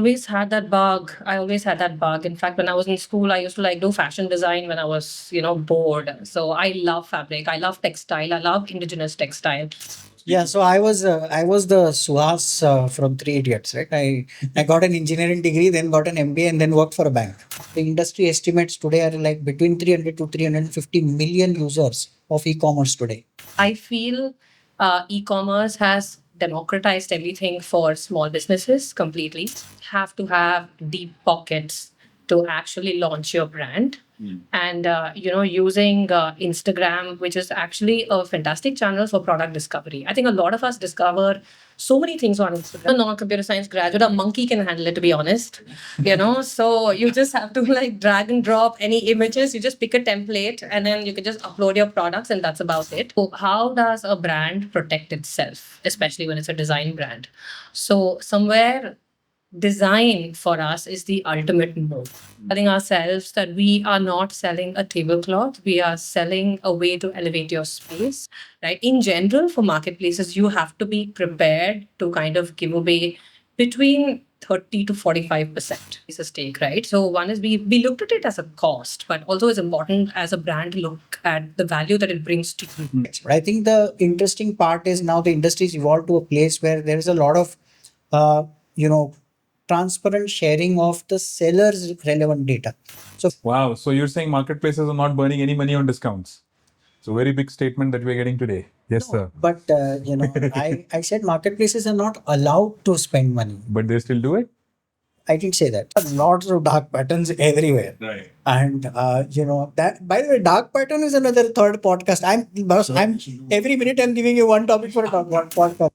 always had that bug. I always had that bug. In fact, when I was in school, I used to like do fashion design when I was, bored. So I love fabric. I love textile. I love indigenous textile. Yeah, so I was the Suhas from Three Idiots, right? I got an engineering degree, then got an MBA, and then worked for a bank. The industry estimates today are like between 300 to 350 million users of e-commerce today. I feel e-commerce has democratized everything for small businesses completely. Have to have deep pockets to actually launch your brand. And using Instagram, which is actually a fantastic channel for product discovery. I think a lot of us discover so many things on Instagram. A non-computer science graduate, a monkey can handle it, to be honest. So you just have to like drag and drop any images. You just pick a template and then you can just upload your products, and that's about it. So how does a brand protect itself, especially when it's a design brand? So somewhere design for us is the ultimate move. Telling ourselves that we are not selling a tablecloth, we are selling a way to elevate your space, right? In general, for marketplaces, you have to be prepared to kind of give away between 30 to 45% is a stake, right? So one is we looked at it as a cost, but also it's important as a brand to look at the value that it brings to you. But I think the interesting part is now the industry's evolved to a place where there is a lot of, you know, transparent sharing of the seller's relevant data. So Wow. So you're saying marketplaces are not burning any money on discounts? It's a very big statement that we're getting today. Yes, no, sir. but I said marketplaces are not allowed to spend money. But they still do it? I didn't say that. Lots of dark patterns everywhere. Right. And that, by the way, dark pattern is another third podcast. I'm every minute I'm giving you one topic for a podcast.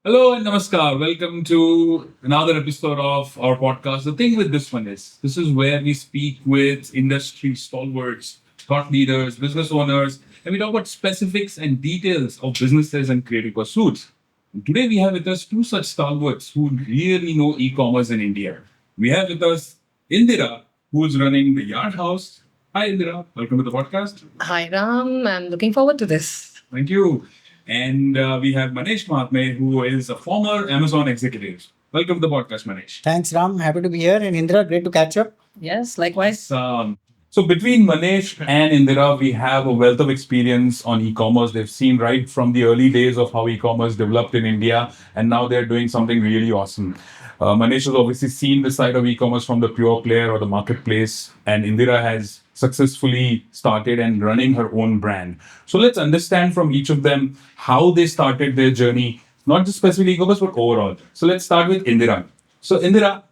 Hello and namaskar. Welcome to another episode of our podcast. The thing with this one is, this is where we speak with industry stalwarts, thought leaders, business owners, and we talk about specifics and details of businesses and creative pursuits. And today we have with us two such stalwarts who really know e-commerce in India. We have with us Indira, who is running the Yard House. Hi Indira, welcome to the podcast. Hi Ram, I'm looking forward to this. Thank you. And we have Manesh Mahatme, who is a former Amazon executive. Welcome to the podcast, Manesh. Thanks, Ram. Happy to be here. And Indra, great to catch up. Yes, likewise. So between Manesh and Indira, we have a wealth of experience on e-commerce. They've seen right from the early days of how e-commerce developed in India, and now they're doing something really awesome. Manesh has obviously seen the side of e-commerce from the pure player or the marketplace, and Indira has successfully started and running her own brand. So let's understand from each of them how they started their journey, not just specifically e-commerce, but overall. So let's start with Indira. So Indira,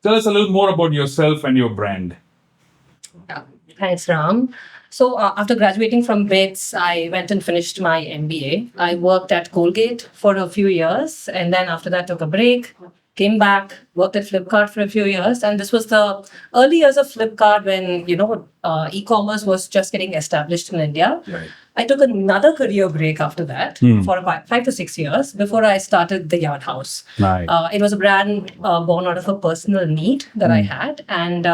tell us a little more about yourself and your brand. Yeah, thanks, Ram. So after graduating from BITS, I went and finished my MBA. I worked at Colgate for a few years, and then after that took a break, came back, worked at Flipkart for a few years, and this was the early years of Flipkart when e-commerce was just getting established in India. Right. I took another career break after that for about 5 to 6 years before I started the Yard House. Right. It was a brand born out of a personal need that I had, and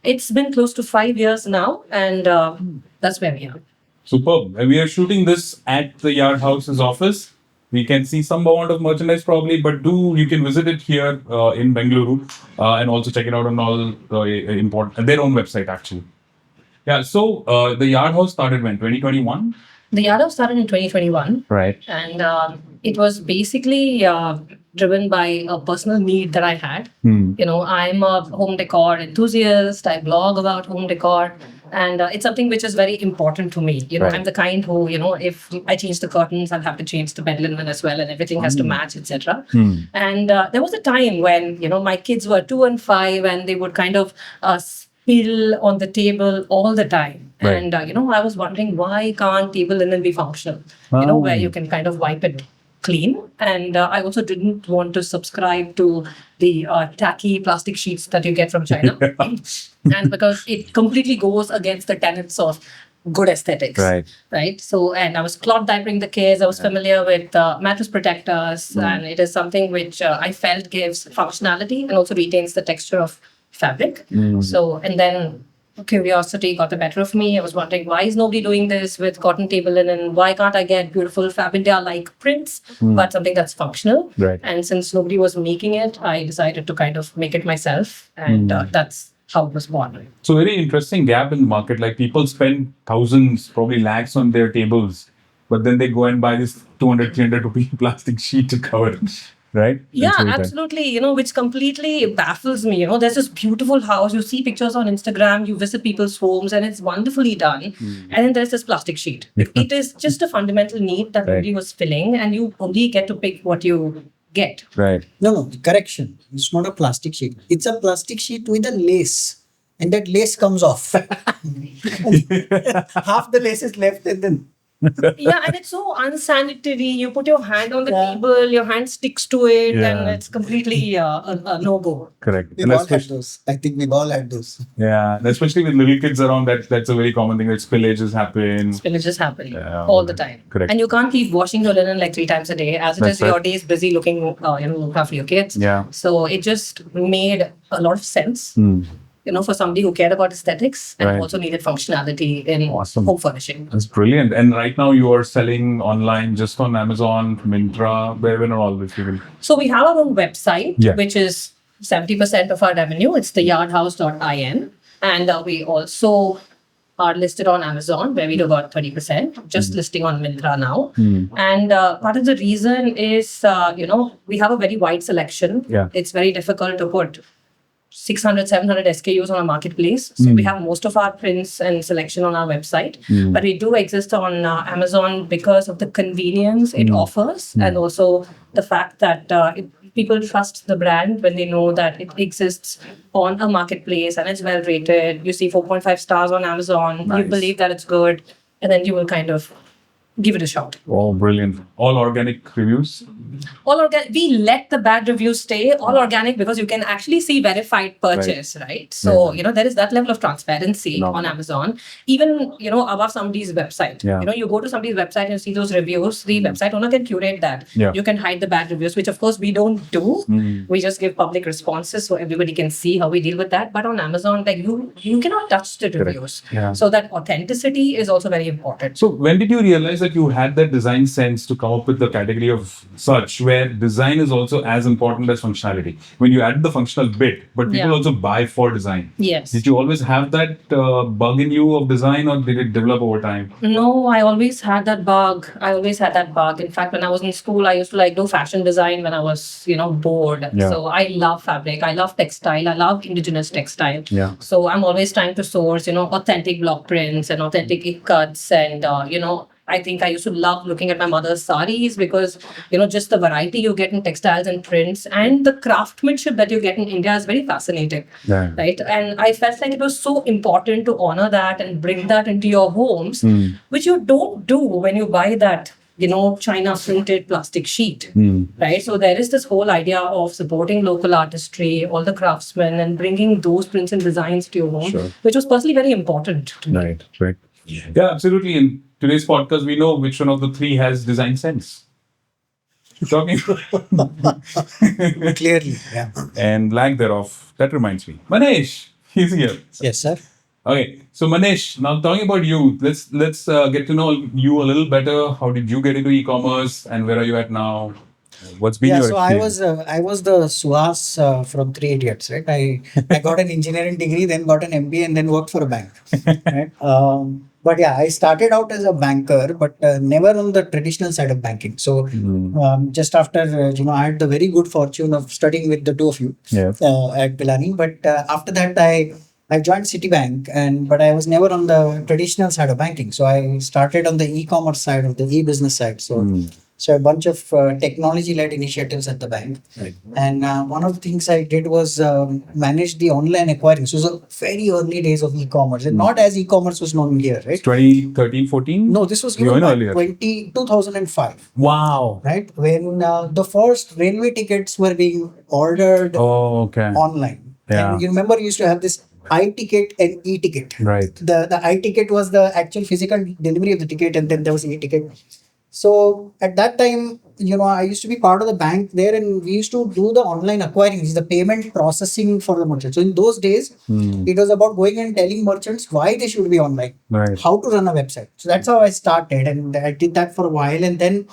it's been close to 5 years now, and that's where we are. Superb. And we are shooting this at the Yard House's office. We can see some amount of merchandise probably, but you can visit it here in Bengaluru and also check it out on all their own website actually. Yeah. So the Yard House started when? 2021? The Yard House started in 2021. Right. And it was basically driven by a personal need that I had. I'm a home decor enthusiast. I blog about home decor. And it's something which is very important to me. Right. I'm the kind who, if I change the curtains, I'll have to change the bed linen as well, and everything has to match, etc. And there was a time when, my kids were 2 and 5, and they would kind of spill on the table all the time. Right. And, I was wondering, why can't table linen be functional? Where you can kind of wipe it clean. And I also didn't want to subscribe to the tacky plastic sheets that you get from China. And because it completely goes against the tenets of good aesthetics. Right. So, and I was cloth diapering the kids. I was familiar with mattress protectors. And it is something which I felt gives functionality and also retains the texture of fabric. So, and then curiosity got the better of me. I was wondering, why is nobody doing this with cotton table linen? Why can't I get beautiful fabric like prints, but something that's functional? Right. And since nobody was making it, I decided to kind of make it myself. And that's how it was born. So very interesting gap in the market. Like people spend thousands, probably lakhs on their tables, but then they go and buy this 200, 300 rupee plastic sheet to cover it. Right? Yeah, That's very bad. absolutely. Which completely baffles me. There's this beautiful house. You see pictures on Instagram, you visit people's homes, and it's wonderfully done. And then there's this plastic sheet. It is just a fundamental need that Right. nobody was filling, and you only get to pick what you get. Right. No, correction. It's not a plastic sheet. It's a plastic sheet with a lace. And that lace comes off. Half the lace is left and then Yeah, and it's so unsanitary. You put your hand on the table, your hand sticks to it, Yeah. and it's completely a no-go. Correct. we've And all had especially, those. I think we've all had those. yeah, and especially with little kids around, that's a very common thing. That spillages happen. Spillages happen Yeah, all the time. correct. And you can't keep washing your linen like 3 times a day. As it That's is, your right. day is busy looking, look after your kids. Yeah. So it just made a lot of sense, for somebody who cared about aesthetics and Right. also needed functionality in Awesome. home furnishing. That's brilliant. And right now you are selling online just on Amazon, Myntra, wherever all this you will. So we have our own website, Yeah. which is 70% of our revenue. It's theyardhouse.in. And we also are listed on Amazon, where we do about 30%, just listing on Myntra now. And part of the reason is, we have a very wide selection. Yeah. It's very difficult to put 600, 700 SKUs on a marketplace. So we have most of our prints and selection on our website. But we do exist on Amazon because of the convenience it offers and also the fact that people trust the brand when they know that it exists on a marketplace and it's well rated. You see 4.5 stars on Amazon. Nice. You believe that it's good. And then you will kind of give it a shot. Oh, brilliant. All organic reviews. All organic. We let the bad reviews stay all organic because you can actually see verified purchase, right? So, there is that level of transparency No. on Amazon. Even, above somebody's website. Yeah. You go to somebody's website and you see those reviews, the website owner can curate that. Yeah. You can hide the bad reviews, which of course we don't do. We just give public responses so everybody can see how we deal with that. But on Amazon, like you cannot touch the reviews. Yeah. So that authenticity is also very important. So when did you realize that you had that design sense to come up with the category of such where design is also as important as functionality? When you add the functional bit, but people Yeah. also buy for design. Yes. Did you always have that bug in you of design, or did it develop over time? No, I always had that bug. In fact, when I was in school, I used to do fashion design when I was, bored. Yeah. So I love fabric. I love textile. I love indigenous textile. Yeah. So I'm always trying to source, authentic block prints and authentic cuts. And, I think I used to love looking at my mother's saris because, just the variety you get in textiles and prints and the craftsmanship that you get in India is very fascinating. Yeah. Right. And I felt like it was so important to honor that and bring that into your homes, which you don't do when you buy that, China printed plastic sheet. Right. So there is this whole idea of supporting local artistry, all the craftsmen, and bringing those prints and designs to your home, Sure. which was personally very important to me. Right. Yeah, absolutely. In today's podcast, we know which one of the three has design sense. Talking Clearly. Yeah. and lack thereof. That reminds me, Manesh, he's here. Yes, sir. Okay, so Manesh, now talking about you, let's get to know you a little better. How did you get into e-commerce, and where are you at now? What's been Yeah, your so experience? I was the Suhas from Three Idiots, right? I got an engineering degree, then got an MBA, and then worked for a bank. Right? But yeah, I started out as a banker, but never on the traditional side of banking. So just after I had the very good fortune of studying with the two of you Yeah. at Pilani. But after that, I joined Citibank, but I was never on the traditional side of banking. So I started on the e-commerce side of the e-business side. So a bunch of technology-led initiatives at the bank. Right. And one of the things I did was manage the online acquiring. So it was the very early days of e-commerce, and not as e-commerce was known here, right? 2013, 14? No, this was You given went by earlier. 2005, Wow. right? When the first railway tickets were being ordered Oh, okay. online. Yeah. And you remember you used to have this I-ticket and e-ticket. Right. The I-ticket was the actual physical delivery of the ticket, and then there was e-ticket. So at that time, I used to be part of the bank there, and we used to do the online acquiring, which is the payment processing for the merchant. So in those days, it was about going and telling merchants why they should be online, Right. how to run a website. So that's how I started, and I did that for a while, and then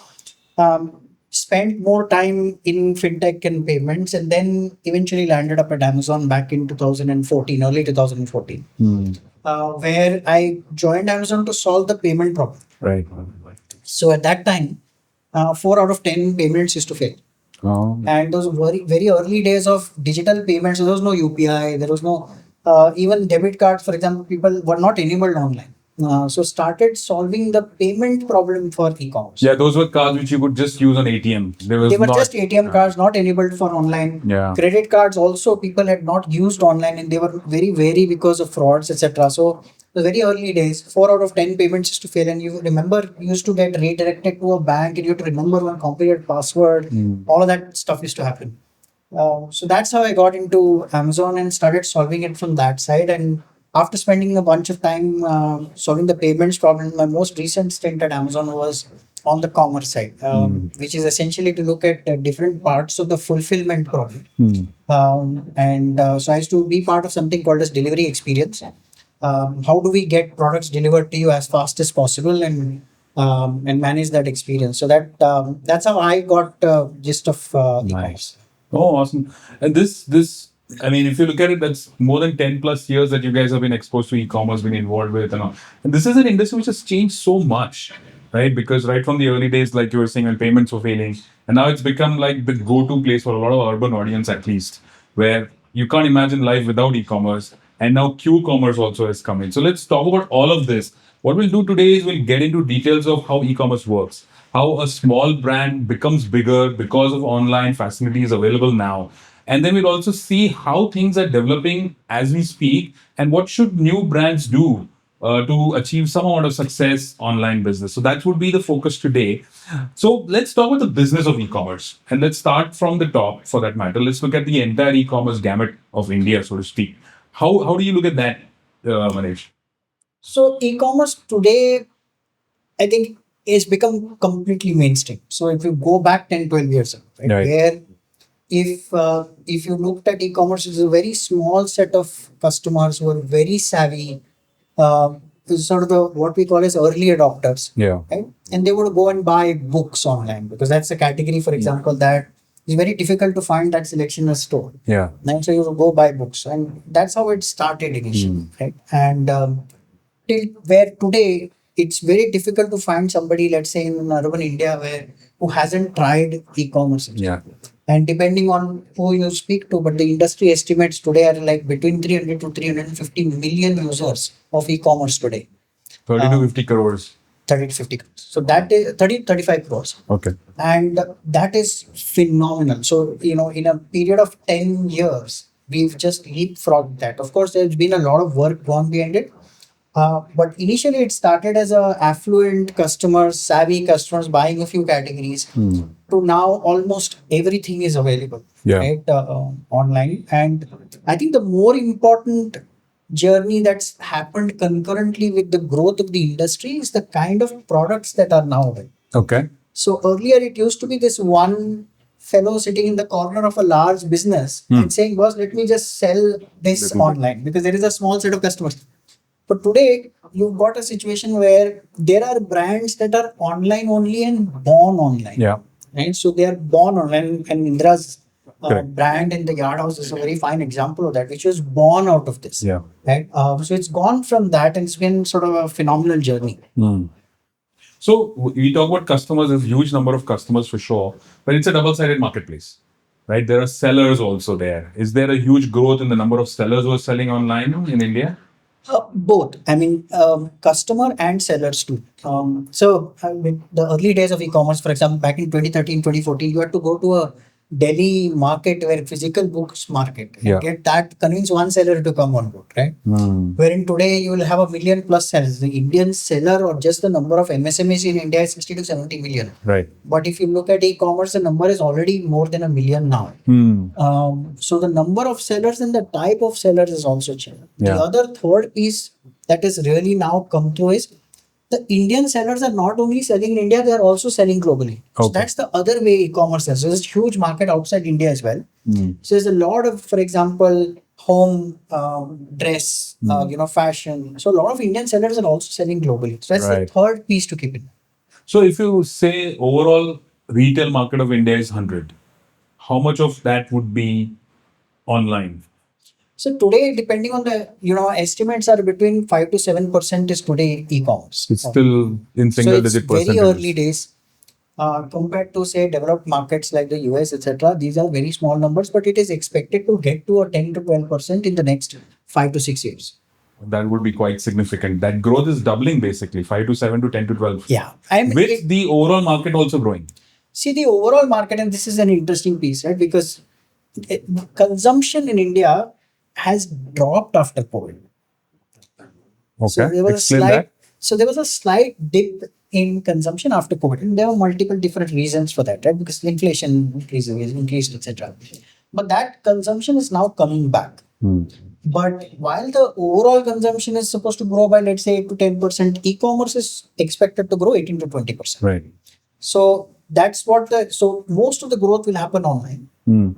um, spent more time in fintech and payments, and then eventually landed up at Amazon back in 2014, early 2014, where I joined Amazon to solve the payment problem. Right. So at that time, 4 out of 10 payments used to fail. Oh. And those very, very early days of digital payments, there was no UPI, there was no, even debit cards, for example, people were not enabled online. So started solving the payment problem for e-commerce. Yeah, those were cards which you could just use on ATM. They were just ATM cards, not enabled for online. Yeah. Credit cards also people had not used online, and they were very wary because of frauds, etc. So the very early days, 4 out of 10 payments used to fail, and you remember you used to get redirected to a bank, and you had to remember one complicated password. All of that stuff used to happen. So that's how I got into Amazon and started solving it from that side. And after spending a bunch of time solving the payments problem, my most recent stint at Amazon was on the commerce side, which is essentially to look at different parts of the fulfillment problem. So I used to be part of something called as delivery experience. How do we get products delivered to you as fast as possible, and manage that experience? So that's how I got gist of e-commerce. Oh, awesome. And this, I mean, if you look at it, that's more than 10 plus years that you guys have been exposed to e-commerce, been involved with and all. And this is an industry which has changed so much, right? Because right from the early days, like you were saying, when payments were failing, and now it's become like the go-to place for a lot of urban audience, at least, where you can't imagine life without e-commerce. And now Q-commerce also has come in. So let's talk about all of this. What we'll do today is we'll get into details of how e-commerce works, how a small brand becomes bigger because of online facilities available now. And then we'll also see how things are developing as we speak and what should new brands do to achieve some amount of success online business. So that would be the focus today. So let's talk about the business of e-commerce and let's start from the top for that matter. Let's look at the entire e-commerce gamut of India, so to speak. How do you look at that, Manesh? So e-commerce today, I think, is become completely mainstream. So if you go back 10, 12 years ago, right, Right. where if you looked at e-commerce, it's a very small set of customers who are very savvy, sort of the what we call as early adopters, Yeah. right? And they would go and buy books online because that's a category, for example, that is very difficult to find that selection in a store. Yeah. And so you would go buy books, and that's how it started initially, right? And till where today it's very difficult to find somebody, let's say in urban India, who hasn't tried e-commerce. Yeah. And depending on who you speak to, but the industry estimates today are like between 300 to 350 million users of e-commerce today. 30 to 50 crores. 30 to 50 crores. So that is 30 35 crores. Okay. And that is phenomenal. So, in a period of 10 years, we've just leapfrogged that. Of course, there's been a lot of work gone behind it. But initially, it started as a affluent customers, savvy customers buying a few categories. To now, almost everything is available, Yeah. right, online. And I think the more important journey that's happened concurrently with the growth of the industry is the kind of products that are now available. Okay. So earlier, it used to be this one fellow sitting in the corner of a large business and saying, "Boss, let me just sell this online because there is a small set of customers." But today, you've got a situation where there are brands that are online only and born online. Yeah. Right? So they are born online, and Indira's Correct. brand in the Yard House is a very fine example of that, which was born out of this. Yeah. Right? So it's gone from that, and it's been sort of a phenomenal journey. So we talk about customers, there's a huge number of customers for sure, but it's a double-sided marketplace, right? There are sellers also there. Is there a huge growth in the number of sellers who are selling online in India? Both. I mean, customer and sellers too. So with the early days of e-commerce, for example, back in 2013, 2014, you had to go to a Delhi market where physical books market and Yeah. get that, convince one seller to come on board, right? Wherein today you will have a million plus sellers. The Indian seller or just the number of MSMEs in India is 60 to 70 million. Right. But if you look at e-commerce, the number is already more than a million now. So the number of sellers and the type of sellers is also changed. Yeah. The other third piece that is really now come through is the Indian sellers are not only selling in India, they are also selling globally. So Okay. that's the other way e-commerce is. So there's a huge market outside India as well. Mm. So there's a lot of, for example, home dress, fashion. So a lot of Indian sellers are also selling globally. So that's the Right. third piece to keep in mind. So if you say overall retail market of India is 100, how much of that would be online? So today, depending on the estimates are between 5 to 7% is today e-commerce. It's still in So single it's digit very early percentages. days compared to say developed markets like the US, etc. These are very small numbers, but it is expected to get to a 10 to 12% in the next 5 to 6 years. That would be quite significant. That growth is doubling basically, 5 to 7 to 10 to 12. Yeah, With the overall market also growing. see the overall market, and this is an interesting piece, right? Because consumption in India has dropped after COVID. So Okay. there was a Explain slight, that. so there was a slight dip in consumption after COVID, and there were multiple different reasons for that, right? Because inflation increased, etc. But that consumption is now coming back. Hmm. But while the overall consumption is supposed to grow by let's say 8 to 10%, e-commerce is expected to grow 18 to 20%. Right. So that's what so most of the growth will happen online. Hmm.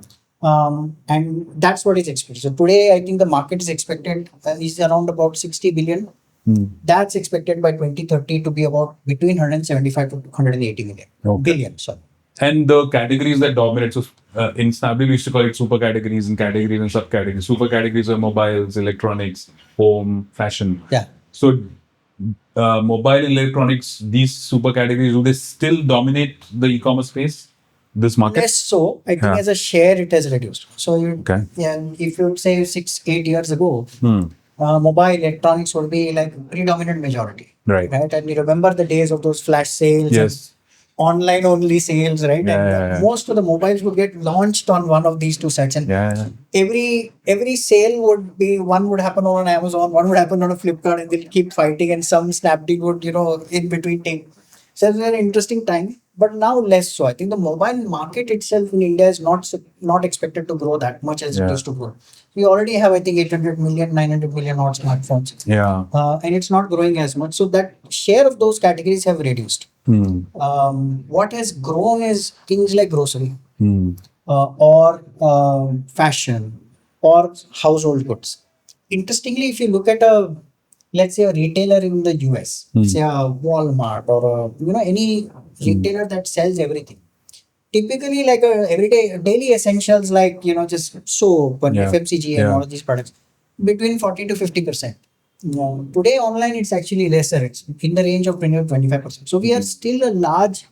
And that's what is expected. So today, I think the market is expected is around about 60 billion. Hmm. That's expected by 2030 to be about between 175 to 180 million. Okay. Billion, sorry. And the categories that dominate, so in Snapdeal, we used to call it super categories and categories and subcategories. Super categories are mobiles, electronics, home, fashion. Yeah. So, mobile and electronics, these super categories, do they still dominate the e-commerce space? This market? Less so, I think Yeah. as a share, it has reduced. So, Okay. yeah, if you would say 6, 8 years ago, Hmm. mobile electronics would be like predominant majority. Right. And you remember the days of those flash sales. Yes. Online only sales, right? Yeah, And yeah. most of the mobiles would get launched on one of these two sites, and Yeah. every sale would be one would happen on Amazon, one would happen on a Flipkart, and they'll keep fighting, and some Snapdeal would in between take. So it's an interesting time, but now less so. I think the mobile market itself in India is not expected to grow that much as it Yeah. used to grow. We already have, I think, 800 million, 900 million odd smartphones. Yeah. And it's not growing as much. So that share of those categories have reduced. Hmm. What has grown is things like grocery Hmm. or fashion or household goods. Interestingly, if you look at let's say a retailer in the US, say a Walmart or any retailer that sells everything. Typically, like a everyday daily essentials like just soap and Yeah. FMCG and Yeah. all of these products, between 40 to 50%. Today online it's actually lesser. It's in the range of 20 to 25%. So we are still a large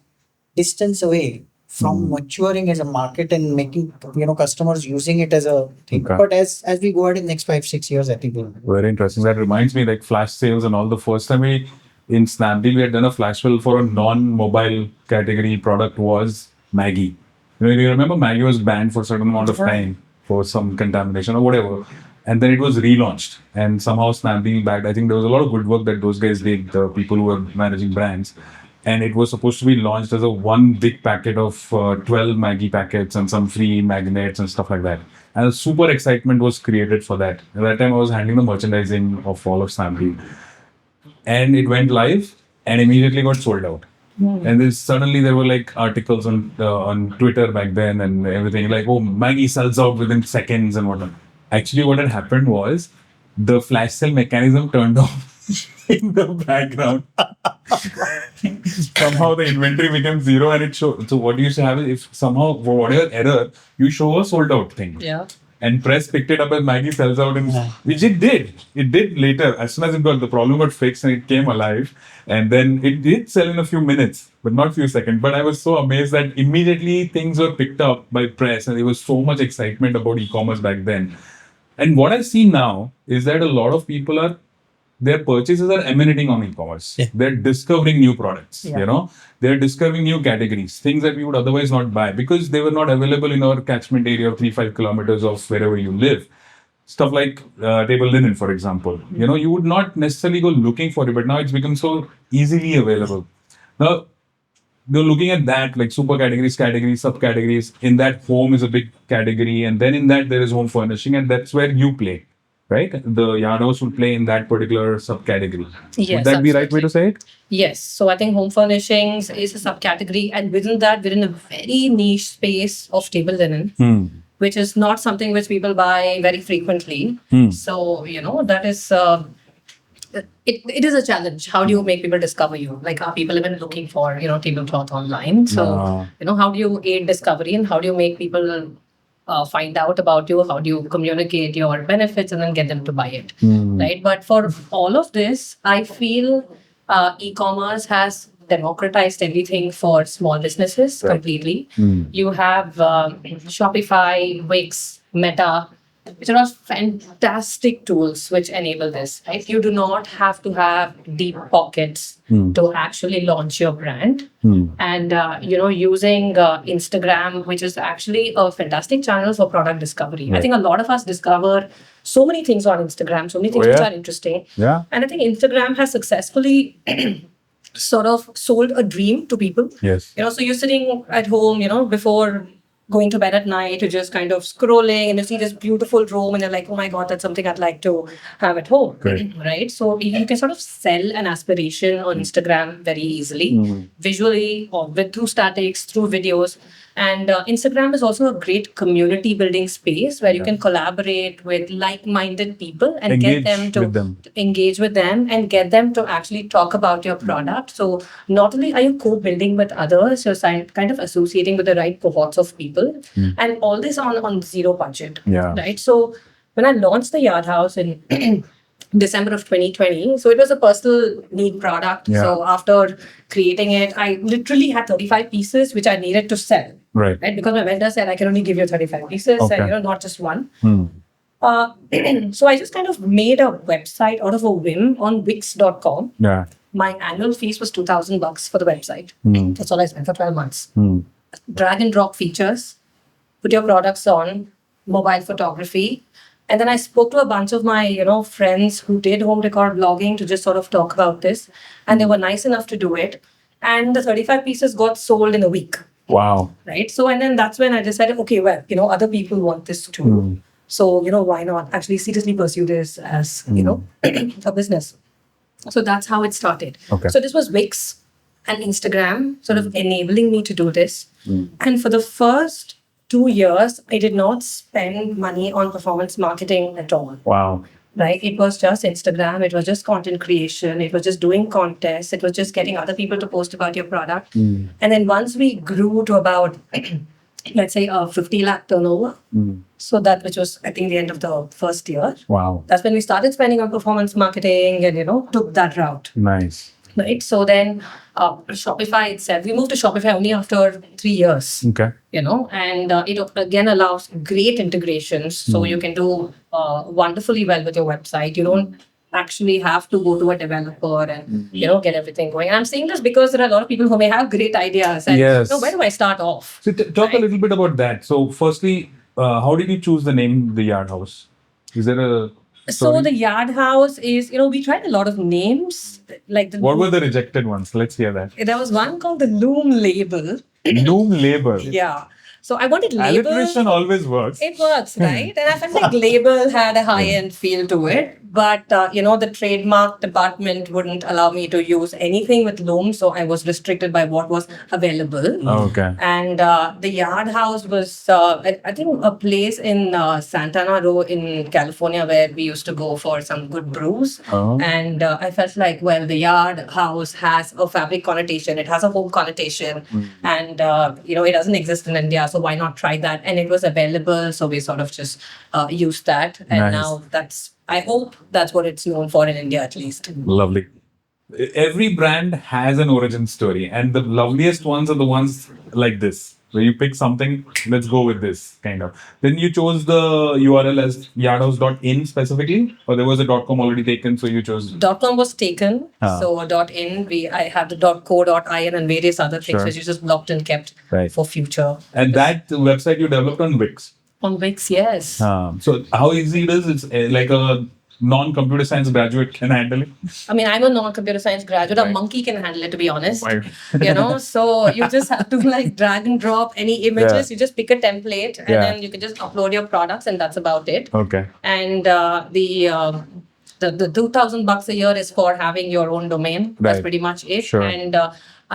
distance away from maturing as a market and making customers using it as a thing. Okay. But as we go ahead in the next 5, 6 years, I think we'll. Very interesting. That reminds me, like flash sales and all. The first time we in Snapdeal we had done a flash sale for a non-mobile category product was Maggi. You remember Maggi was banned for a certain amount of time for some contamination or whatever, and then it was relaunched and somehow Snapdeal backed. I think there was a lot of good work that those guys did, the people who were managing brands. And it was supposed to be launched as a one big packet of 12 Maggi packets and some free magnets and stuff like that. And a super excitement was created for that. At that time, I was handling the merchandising of all of Snapdeal. And it went live and immediately got sold out. And then suddenly there were like articles on Twitter back then and everything like, oh, Maggi sells out within seconds and whatnot. Actually, what had happened was the flash sale mechanism turned off in the background. Somehow the inventory became zero and it showed. So what you used to have is if somehow for whatever error you show a sold out thing. Yeah. And press picked it up as Maggi sells out, and Yeah. which it did. It did later. As soon as the problem got fixed and it came alive, and then it did sell in a few minutes, but not few seconds. But I was so amazed that immediately things were picked up by press, and there was so much excitement about e-commerce back then. And what I see now is that a lot of people are their purchases are emanating on e-commerce. Yeah. They're discovering new products. Yeah. They're discovering new categories, things that we would otherwise not buy because they were not available in our catchment area of 3-5 kilometers of wherever you live. Stuff like table linen, for example. You would not necessarily go looking for it, but now it's become so easily available. Now, they're looking at that like super categories, subcategories. In that, home is a big category, and then in that there is home furnishing, and that's where you play, right? The yard house would play in that particular subcategory. Would Yes, that be right way absolutely. to say it? Yes. So I think home furnishings is a subcategory, and within that, we're in a very niche space of table linen, which is not something which people buy very frequently. So, that is. It is a challenge. How do you make people discover you? Like, are people even looking for, tablecloth online? So, how do you aid discovery, and how do you make people find out about you? How do you communicate your benefits and then get them to buy it? Right. But for all of this, I feel e-commerce has democratized everything for small businesses completely. You have Shopify, Wix, Meta, which are all fantastic tools which enable this, right? You do not have to have deep pockets to actually launch your brand. And, using Instagram, which is actually a fantastic channel for product discovery. I think a lot of us discover so many things on Instagram, so many things which are interesting. Yeah. And I think Instagram has successfully sort of sold a dream to people. Yes. So you're sitting at home, before going to bed at night, you're just kind of scrolling and you see this beautiful room and you're like, oh my God, that's something I'd like to have at home. Great. Right? So you can sort of sell an aspiration on Instagram very easily, visually, or through statics, through videos. And Instagram is also a great community building space where you can collaborate with like-minded people and Engage get them to with them. engage with them and get them to actually talk about your product. So not only are you co-building with others, you're kind of associating with the right cohorts of people, and all this on zero budget. Yeah. Right. So when I launched the Yard House in December of 2020. So it was a personal need product. Yeah. So after creating it, I literally had 35 pieces which I needed to sell. Right. Because my vendor said I can only give you 35 pieces Okay. and not just one. So I just kind of made a website out of a whim on Wix.com. Yeah. My annual fees was $2,000 for the website. That's all I spent for 12 months. Drag and drop features, put your products on, mobile photography. And then I spoke to a bunch of my, friends who did home decor blogging to just sort of talk about this. And they were nice enough to do it. And the 35 pieces got sold in a week. Wow. Right. So, and then that's when I decided, okay, well, other people want this too. So, why not actually seriously pursue this as, a business? So that's how it started. Okay. So this was Wix and Instagram sort of enabling me to do this. And for the first 2 years, I did not spend money on performance marketing at all. Wow. Right? It was just Instagram. It was just content creation. It was just doing contests. It was just getting other people to post about your product. And then once we grew to about, let's say, a 50 lakh turnover. So that, which was, I think, the end of the first year. Wow. That's when we started spending on performance marketing and, took that route. Nice. Right. So then Shopify itself, we moved to Shopify only after 3 years. Okay. And it again allows great integrations. So you can do wonderfully well with your website. You don't actually have to go to a developer and, get everything going. And I'm saying this because there are a lot of people who may have great ideas. And, Yes. where do I start off? So talk a little bit about that. So firstly, how did you choose the name The Yard House? Is there a So the Yard House is, we tried a lot of names. Like What were the rejected ones? Let's hear that. There was one called the Loom Label. Loom label. Yeah. So I wanted label. Alliteration always works. It works, right? And I felt like label had a high-end feel to it. But, the trademark department wouldn't allow me to use anything with loom. So I was restricted by what was available. Okay. And the Yard House was, I think, a place in Santana Row in California where we used to go for some good brews. Oh. And I felt like, well, the Yard House has a fabric connotation. It has a home connotation. And, it doesn't exist in India. So why not try that? And it was available. So we sort of just used that. And Nice. now I hope that's what it's known for in India at least. Lovely. Every brand has an origin story, and the loveliest ones are the ones like this, where you pick something, let's go with this kind of. Then you chose the URL as yardhouse.in specifically, or there was a .com already taken, so you chose. .com was taken, so .in, I have the .co.in and various other things Sure. which you just blocked and kept for future. And that website you developed on Wix. On Wix, yes. So how easy it is? It's like a non-computer science graduate can handle it? I mean, I'm a non-computer science graduate. A Right. monkey can handle it, to be honest. Right. So you just have to like drag and drop any images. Yeah. You just pick a template, and Yeah. then you can just upload your products, and that's about it. Okay. And the $2,000 a year is for having your own domain. That's Right. pretty much it. Sure. And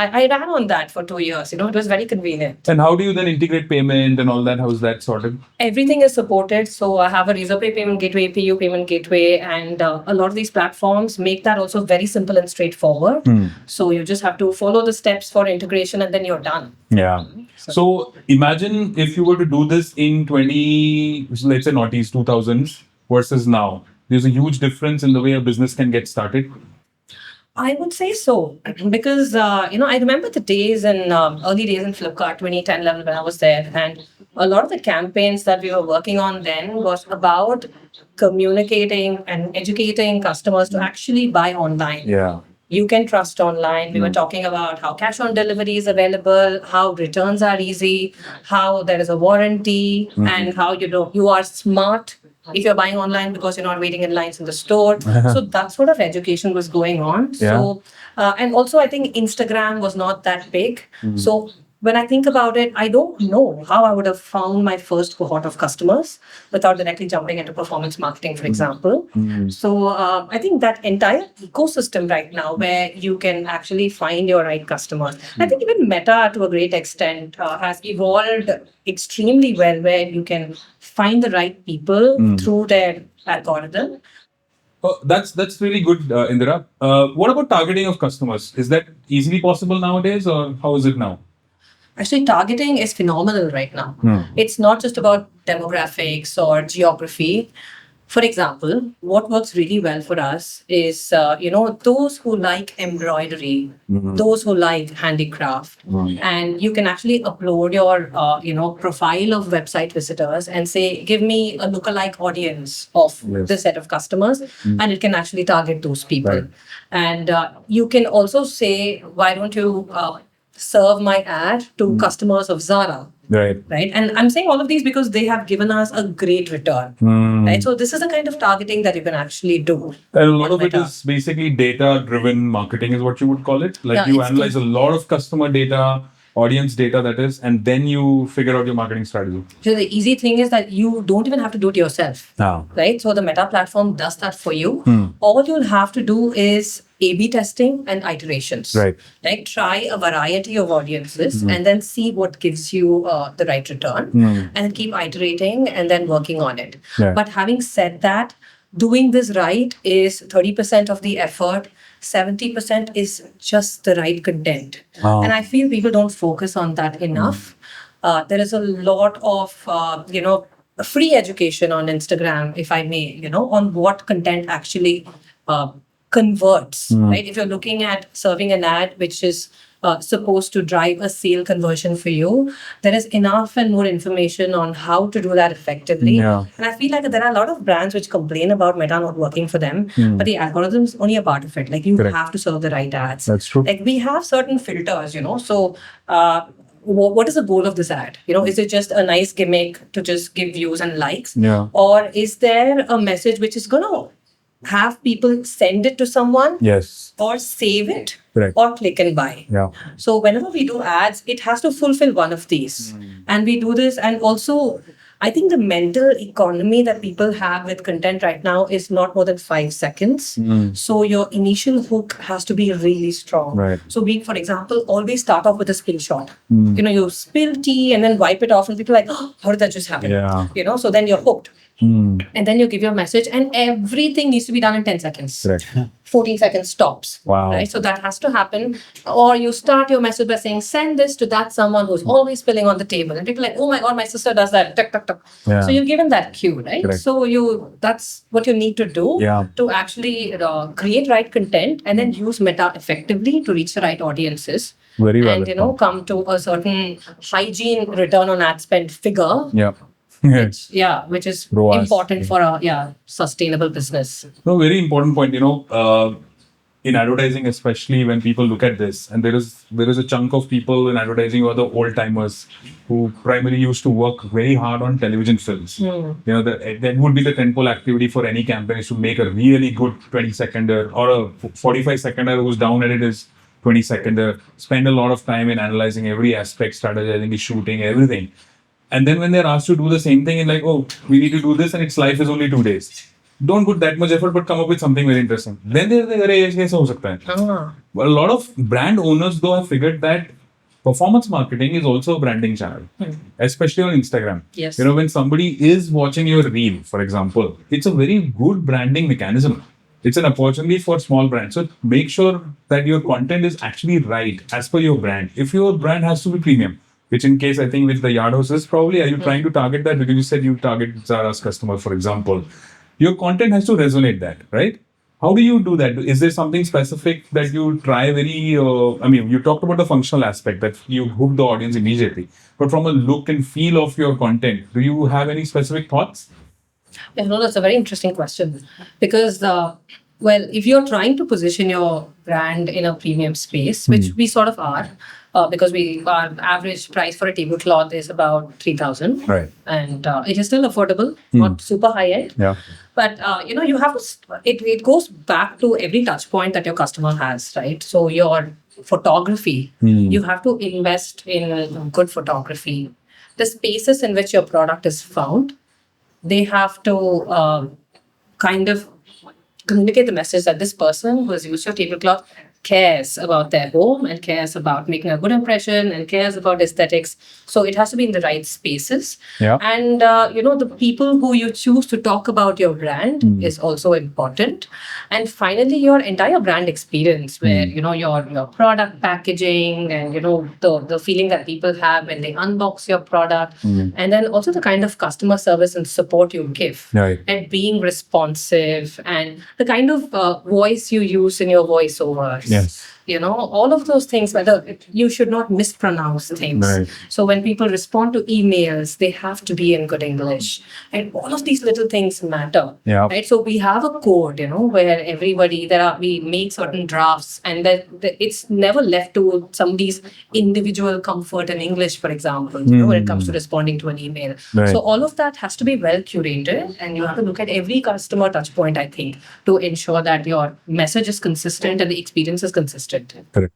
I ran on that for 2 years. It was very convenient. And how do you then integrate payment and all that? How is that sorted? Everything is supported. So I have a Razorpay payment gateway, PU payment gateway, and a lot of these platforms make that also very simple and straightforward. So you just have to follow the steps for integration, and then you're done. Yeah. So imagine if you were to do this in 20, let's say noughties, 2000s versus now. There's a huge difference in the way a business can get started. I would say so because I remember the days in early days in Flipkart 2010 11 when I was there, and a lot of the campaigns that we were working on then was about communicating and educating customers to actually buy online. Yeah. You can trust online. We were talking about how cash on delivery is available, how returns are easy, how there is a warranty, and how you are smart if you're buying online because you're not waiting in lines in the store. So that sort of education was going on. Yeah. So and also I think Instagram was not that big. So when I think about it, I don't know how I would have found my first cohort of customers without directly jumping into performance marketing, for example. So I think that entire ecosystem right now where you can actually find your right customers. I think even Meta to a great extent has evolved extremely well where you can find the right people through their algorithm. Oh, that's really good, Indira. What about targeting of customers? Is that easily possible nowadays, or how is it now? Actually, targeting is phenomenal right now. It's not just about demographics or geography. For example, what works really well for us is, those who like embroidery, those who like handicraft, and you can actually upload your, profile of website visitors and say, give me a lookalike audience of this set of customers, and it can actually target those people. Right. And you can also say, why don't you serve my ad to customers of Zara? Right. Right. And I'm saying all of these because they have given us a great return. Right. So this is the kind of targeting that you can actually do. And a lot of it Meta. is basically data-driven marketing, is what you would call it. Like Yeah, you it's analyze a lot of customer data, audience data, that is, and then you figure out your marketing strategy. So the easy thing is that you don't even have to do it yourself. Now. Right. So the Meta platform does that for you. All you'll have to do is A/B testing and iterations. Right. Like try a variety of audiences and then see what gives you the right return, and then keep iterating and then working on it. Yeah. But having said that, doing this right is 30% of the effort. 70% is just the right content. Wow. And I feel people don't focus on that enough. There is a lot of, free education on Instagram, if I may, on what content actually converts, right? If you're looking at serving an ad, which is supposed to drive a sale conversion for you, there is enough and more information on how to do that effectively. Yeah. And I feel like there are a lot of brands which complain about Meta not working for them, but the algorithm is only a part of it. Like you Correct. have to serve the right ads. That's true. Like we have certain filters, so what is the goal of this ad? Is it just a nice gimmick to just give views and likes? Yeah. Or is there a message which is going to have people send it to someone Yes. or save it Correct. or click and buy? Yeah. So whenever we do ads, it has to fulfill one of these. And we do this. And also, I think the mental economy that people have with content right now is not more than 5 seconds. So your initial hook has to be really strong. Right. So we, for example, always start off with a spill shot. You spill tea and then wipe it off and people are like, oh, how did that just happen? Yeah. So then you're hooked. And then you give your message and everything needs to be done in 10 seconds. Correct. 14 seconds stops. Wow. Right? So that has to happen. Or you start your message by saying, send this to that someone who's always spilling on the table. And people are like, oh my God, my sister does that. Tuck, tuck, tuck. Yeah. So you've given that cue, right? Correct. So that's what you need to do to actually create right content and then use Meta effectively to reach the right audiences. Very well. And, come to a certain hygiene return on ad spend figure. Yeah. Which is ROAS. important for a sustainable business. No, very important point. in advertising, especially when people look at this, and there is a chunk of people in advertising who are the old timers who primarily used to work very hard on television films. That would be the tentpole activity for any campaign, is to make a really good 20-seconder or a 45-seconder who's down at it is 20-seconder. Spend a lot of time in analyzing every aspect, strategizing the shooting, everything. And then when they're asked to do the same thing, and like, oh, we need to do this, and its life is only 2 days. Don't put that much effort, but come up with something very interesting. Then they're like, "Arey, ऐसे हो सकता है?" But a lot of brand owners, though, have figured that performance marketing is also a branding channel, especially on Instagram. Yes. When somebody is watching your reel, for example, it's a very good branding mechanism. It's an opportunity for small brands. So make sure that your content is actually right as per your brand. If your brand has to be premium, which in case I think with the yard houses, probably are you trying to target that? Because you said you target Zara's customer, for example. Your content has to resonate that, right? How do you do that? Is there something specific that you try very, you talked about the functional aspect that you hook the audience immediately, but from a look and feel of your content, do you have any specific thoughts? Yeah, no, that's a very interesting question because, well, if you're trying to position your brand in a premium space, which we sort of are, because our average price for a tablecloth is about 3,000, Right. and it is still affordable, not super high end. Yeah. But you have to. It goes back to every touch point that your customer has, right? So your photography, you have to invest in good photography. The spaces in which your product is found, they have to kind of communicate the message that this person who has used your tablecloth cares about their home and cares about making a good impression and cares about aesthetics. So it has to be in the right spaces. Yeah. And, the people who you choose to talk about your brand is also important. And finally, your entire brand experience where, your product packaging and, the feeling that people have when they unbox your product. And then also the kind of customer service and support you give. Right. And being responsive and the kind of voice you use in your voiceovers. Yes. All of those things, whether you should not mispronounce things. Right. So when people respond to emails, they have to be in good English. And all of these little things matter. Yeah. Right. So we have a code, where we make certain drafts and that it's never left to somebody's individual comfort in English, for example, when it comes to responding to an email. Right. So all of that has to be well curated and you have to look at every customer touch point, I think, to ensure that your message is consistent and the experience is consistent. Correct.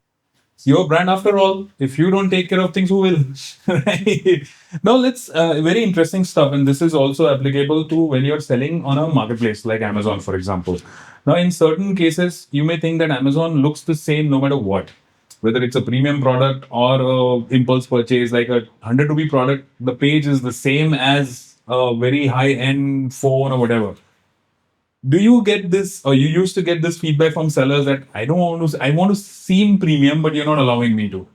Your brand, after all. If you don't take care of things, who will? Right. Now, let's very interesting stuff, and this is also applicable to when you're selling on a marketplace like Amazon, for example. Now, in certain cases, you may think that Amazon looks the same no matter what, whether it's a premium product or a impulse purchase, like a 100 rupee product. The page is the same as a very high end phone or whatever. Do you get this, or you used to get this feedback from sellers that I want to seem premium, but you're not allowing me to?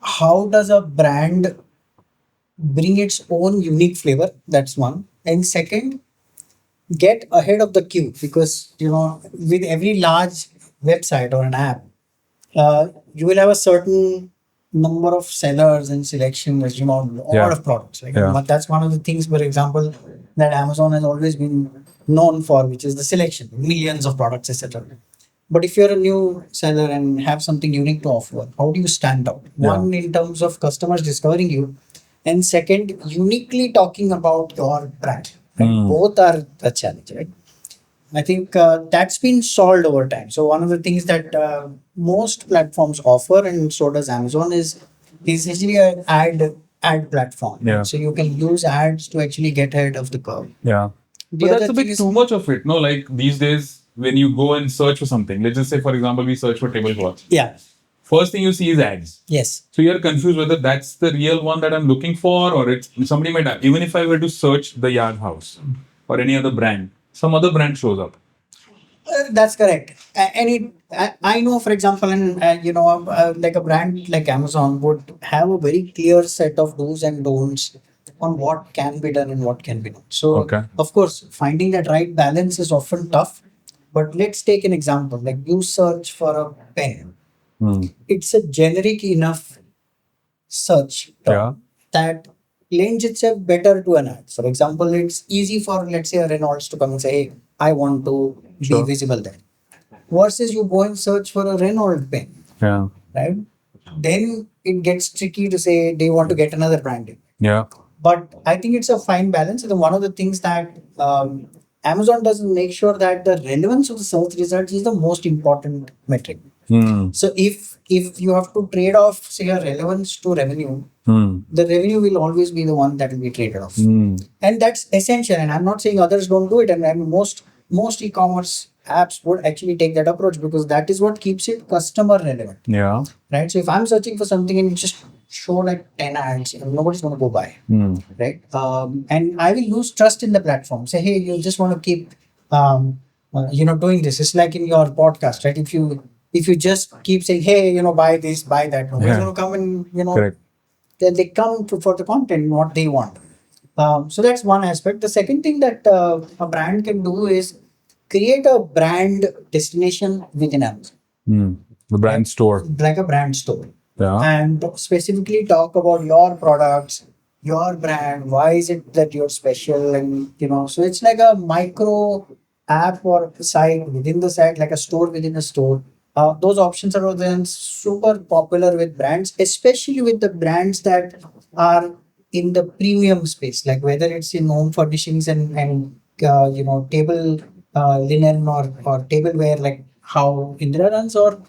How does a brand bring its own unique flavor? That's one. And second, get ahead of the queue, because with every large website or an app, you will have a certain number of sellers and selection, as a lot of products. Right? Yeah. But that's one of the things, for example, that Amazon has always been known for, which is the selection, millions of products, etc. But if you're a new seller and have something unique to offer, how do you stand out? Yeah. One, in terms of customers discovering you, and second, uniquely talking about your brand. Right? Both are a challenge, right? I think that's been solved over time. So one of the things that most platforms offer, and so does Amazon, is essentially an ad platform. Yeah. So you can use ads to actually get ahead of the curve. Yeah. The But that's other a thing bit is- too much of it. No, like these days, when you go and search for something, let's just say, for example, we search for tablecloth. Yeah. First thing you see is ads. Yes. So you're confused whether that's the real one that I'm looking for, or it's somebody might have. Even if I were to search the Yard House or any other brand, some other brand shows up. That's correct. I know, for example, like a brand like Amazon would have a very clear set of do's and don'ts on what can be done and what can be done. So, Okay. of course, finding that right balance is often tough. But let's take an example. Like you search for a pen. It's a generic enough search term that lends itself better to an ad. For example, it's easy for, let's say, a Reynolds to come and say, hey, I want to be Sure. visible there. versus you go and search for a Renault pen, Yeah. right? Then it gets tricky to say, do you want to get another brand? Yeah. But I think it's a fine balance. And one of the things that Amazon does is make sure that the relevance of the search results is the most important metric. Hmm. So if you have to trade off, say, a relevance to revenue, Hmm. the revenue will always be the one that will be traded off. Hmm. And that's essential. And I'm not saying others don't do it. And most e-commerce apps would actually take that approach because that is what keeps it customer relevant. Yeah. Right. So if I'm searching for something and you just show like 10 ads, nobody's going to go buy. Hmm. Right. And I will lose trust in the platform. Say, hey, you just want to keep doing this. It's like in your podcast, right? If you just keep saying, hey, buy this, buy that, nobody's Yeah. going to come and Correct. then they come for the content, what they want. So that's one aspect. The second thing that a brand can do is create a brand destination within Amazon, Hmm. The brand store. like a brand store, Yeah. and specifically talk about your products, your brand. Why is it that you're special? And so it's like a micro app or site within the site, like a store within a store. Those options are then super popular with brands, especially with the brands that are in the premium space, like whether it's in home furnishings and table linen or tableware, like how Indira runs, or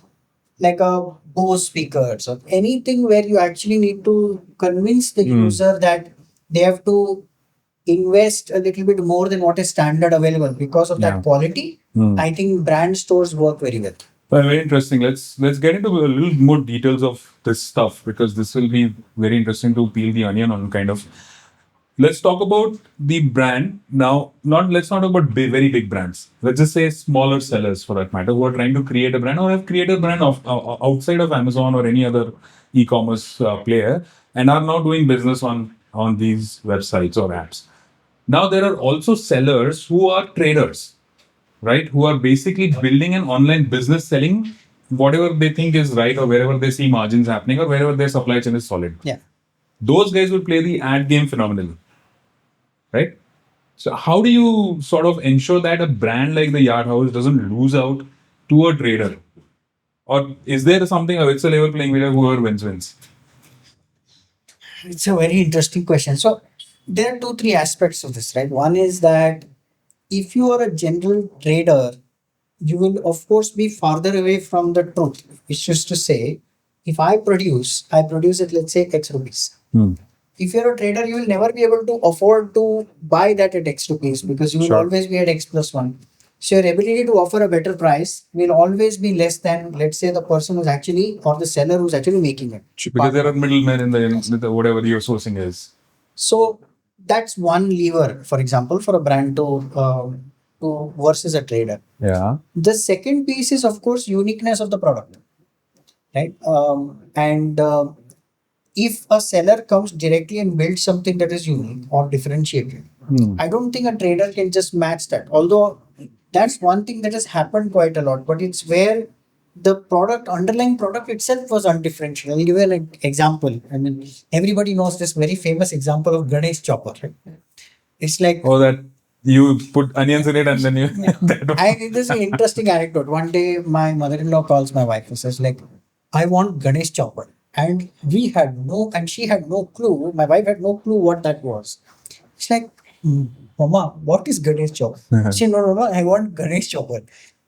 like a Bose speakers or anything where you actually need to convince the user that they have to invest a little bit more than what is standard available because of Yeah. that quality. Hmm. I think brand stores work very well. Very interesting. Let's get into a little more details of this stuff because this will be very interesting to peel the onion on kind of. Let's talk about the brand now. Let's not talk about very big brands. Let's just say smaller sellers for that matter who are trying to create a brand or have created a brand outside of Amazon or any other e-commerce player and are now doing business on these websites or apps. Now there are also sellers who are traders, right? Who are basically building an online business selling whatever they think is right or wherever they see margins happening or wherever their supply chain is solid. Yeah. Those guys will play the ad game phenomenally, right? So how do you sort of ensure that a brand like the Yard House doesn't lose out to a trader? Or is there something, it's a level playing field, whoever wins? It's a very interesting question. So there are two, three aspects of this, right? One is that if you are a general trader, you will of course be farther away from the truth. It's just to say, if I produce it, let's say X rupees. If you're a trader, you will never be able to afford to buy that at X rupees because you will Sure. always be at X plus one. So your ability to offer a better price will always be less than, let's say, the person who's actually or the seller who's actually making it. Because there are middlemen in the whatever your sourcing is. So that's one lever, for example, for a brand to versus a trader. Yeah. The second piece is, of course, uniqueness of the product, right? And if a seller comes directly and builds something that is unique or differentiated, I don't think a trader can just match that. Although that's one thing that has happened quite a lot, but it's where the underlying product itself was undifferentiated. I'll give you an example. I mean, everybody knows this very famous example of Ganesh chopper, right? It's like, Oh, that you put onions in it and then you. There's an interesting anecdote. One day, my mother-in-law calls my wife and says, like, I want Ganesh chopper. And she had no clue. My wife had no clue what that was. It's like, Mama, what is Ganesh chopper? She said, no, I want Ganesh chopper.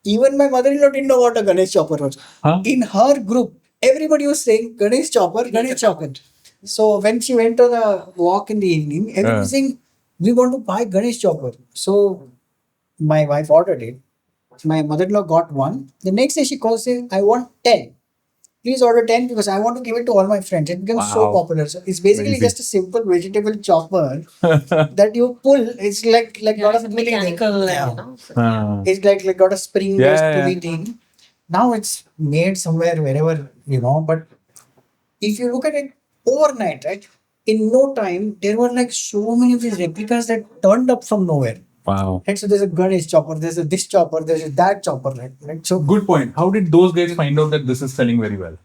Even my mother-in-law didn't know what a Ganesh chopper was. Huh? In her group, everybody was saying Ganesh chopper, Ganesh chopper. So when she went on a walk in the evening, everyone was saying, we want to buy Ganesh chopper. So my wife ordered it. My mother-in-law got one. The next day she calls saying, I want 10. Please order 10 because I want to give it to all my friends. It becomes so Wow. popular. So it's basically Amazing. just a simple vegetable chopper that you pull. It's like got a mechanical, yeah. It's like got a spring based pulley thing. Now it's made somewhere wherever, but if you look at it overnight, right? In no time, there were like so many of these replicas that turned up from nowhere. Wow. Right? So there's a Ganesh chopper, there's a this chopper, there's a that chopper, right? So Good point. How did those guys find out that this is selling very well?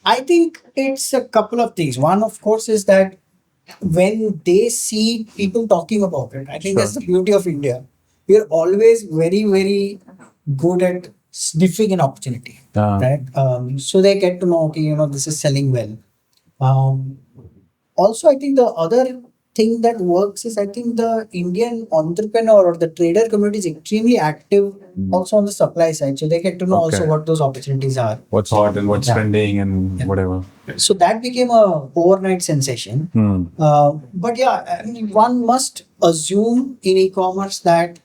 I think it's a couple of things. One, of course, is that when they see people talking about it, I think that's the beauty of India. We are always very, very good at sniffing an opportunity, right? So they get to know, okay, this is selling well. Also, I think the other thing that works is I think the Indian entrepreneur or the trader community is extremely active also on the supply side. So they get to know also what those opportunities are. What's hot and what's trending and whatever. So that became a overnight sensation. But yeah, I mean, one must assume in e-commerce that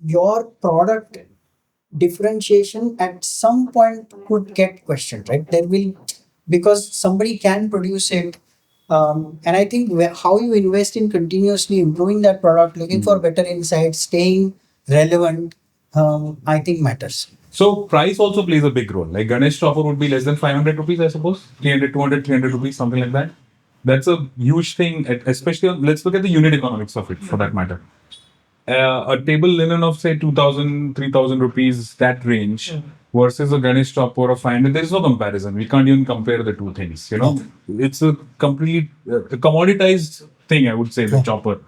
your product differentiation at some point could get questioned, right? There will, because somebody can produce it. And I think how you invest in continuously improving that product, looking for better insights, staying relevant, I think matters. So price also plays a big role. Like Ganesh chopper would be less than 500 rupees, I suppose. 300, 200, 300 rupees, something like that. That's a huge thing, especially let's look at the unit economics of it for that matter. A table linen of say 2,000, 3,000 rupees, that range, versus a Ganesh chopper of 500, there is no comparison. We can't even compare the two things. It's a complete commoditized thing, I would say, the chopper.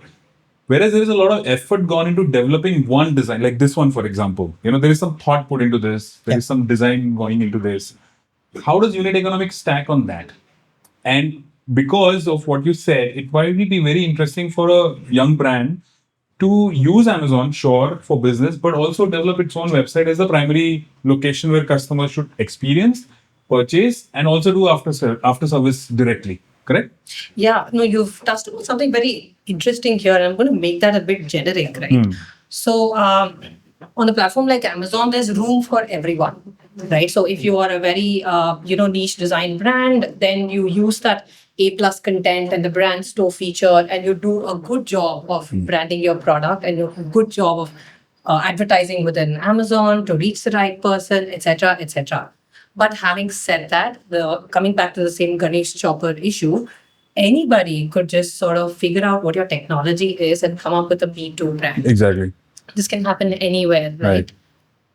Whereas there is a lot of effort gone into developing one design, like this one, for example. There is some thought put into this. There is some design going into this. How does unit economics stack on that? And because of what you said, it might be very interesting for a young brand to use Amazon, sure, for business, but also develop its own website as the primary location where customers should experience, purchase, and also do after service directly. Correct? Yeah, no, you've touched on something very interesting here, and I'm going to make that a bit generic, right? So, on a platform like Amazon, there's room for everyone, right? So, if you are a very, niche design brand, then you use that A+ content and the brand store feature, and you do a good job of branding your product and you do a good job of advertising within Amazon to reach the right person, etc., etc. But having said that, coming back to the same Ganesh chopper issue, anybody could just sort of figure out what your technology is and come up with a B2 brand. Exactly. This can happen anywhere, right?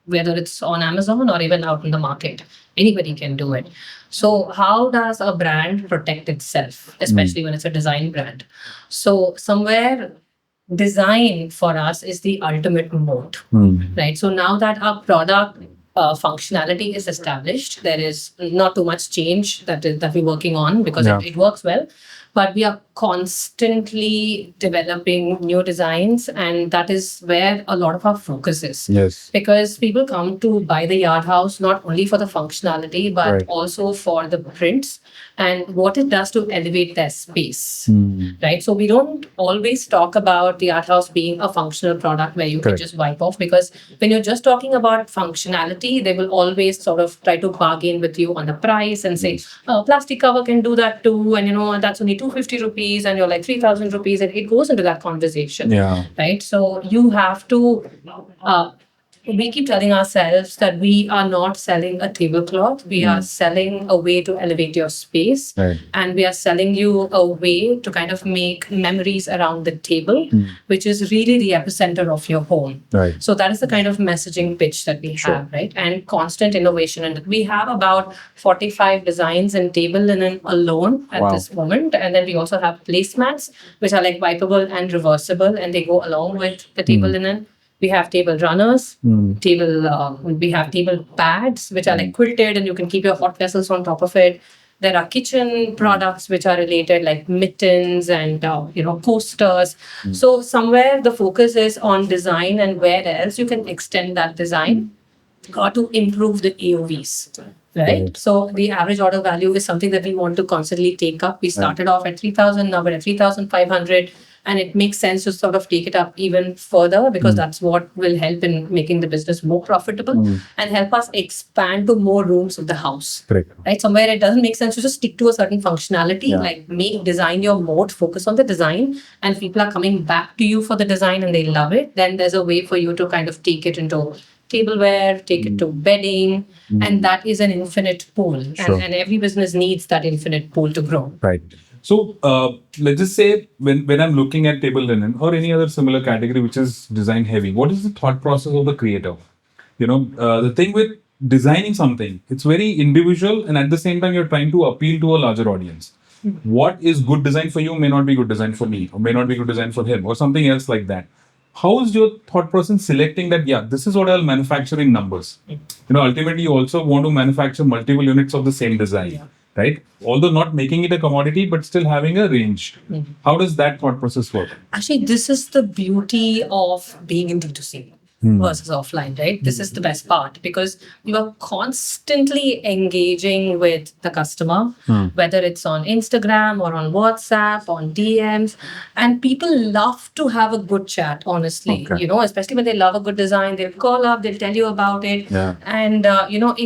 Whether it's on Amazon or even out in the market. Anybody can do it. So how does a brand protect itself, especially when it's a design brand? So somewhere design for us is the ultimate moat, right? So now that our product functionality is established, there is not too much change that we're working on because it works well. But we are constantly developing new designs, and that is where a lot of our focus is. Yes. Because people come to buy the Yard House not only for the functionality, but also for the prints and what it does to elevate their space. Right? So we don't always talk about the Yard House being a functional product where you can just wipe off, because when you're just talking about functionality, they will always sort of try to bargain with you on the price and say, oh, plastic cover can do that too, and that's only 250 rupees, and you're like 3,000 rupees, and it goes into that conversation. Right? So you have to we keep telling ourselves that we are not selling a tablecloth. We are selling a way to elevate your space. And we are selling you a way to kind of make memories around the table, which is really the epicenter of your home. So that is the kind of messaging pitch that we have, right? And constant innovation. And we have about 45 designs in table linen alone at this moment. And then we also have placemats, which are like wipeable and reversible, and they go along with the table linen. We have table runners, we have table pads, which are like quilted and you can keep your hot vessels on top of it. There are kitchen products which are related, like mittens and, coasters. So somewhere the focus is on design, and where else you can extend that design or to improve the AOVs. Right? So the average order value is something that we want to constantly take up. We started off at 3,000, now we're at 3,500. And it makes sense to sort of take it up even further, because that's what will help in making the business more profitable and help us expand to more rooms of the house. Right? Somewhere it doesn't make sense to just stick to a certain functionality, like design your moat, focus on the design, and people are coming back to you for the design and they love it. Then there's a way for you to kind of take it into tableware, take it to bedding, and that is an infinite pool. And every business needs that infinite pool to grow. Right. So let's just say when I'm looking at table linen or any other similar category which is design heavy, what is the thought process of the creator? The thing with designing something, it's very individual, and at the same time you're trying to appeal to a larger audience. What is good design for you may not be good design for me, or may not be good design for him, or something else like that. how is your thought process selecting that, yeah, this is what I'll manufacture in numbers? Ultimately, you also want to manufacture multiple units of the same design, Yeah. right? Although not making it a commodity, but still having a range. How does that thought process work? Actually, this is the beauty of being in D2C versus offline, right? This is the best part because you are constantly engaging with the customer, whether it's on Instagram or on WhatsApp, on DMs. And people love to have a good chat, honestly, Okay. especially when they love a good design, they'll call up, they'll tell you about it. Yeah. And,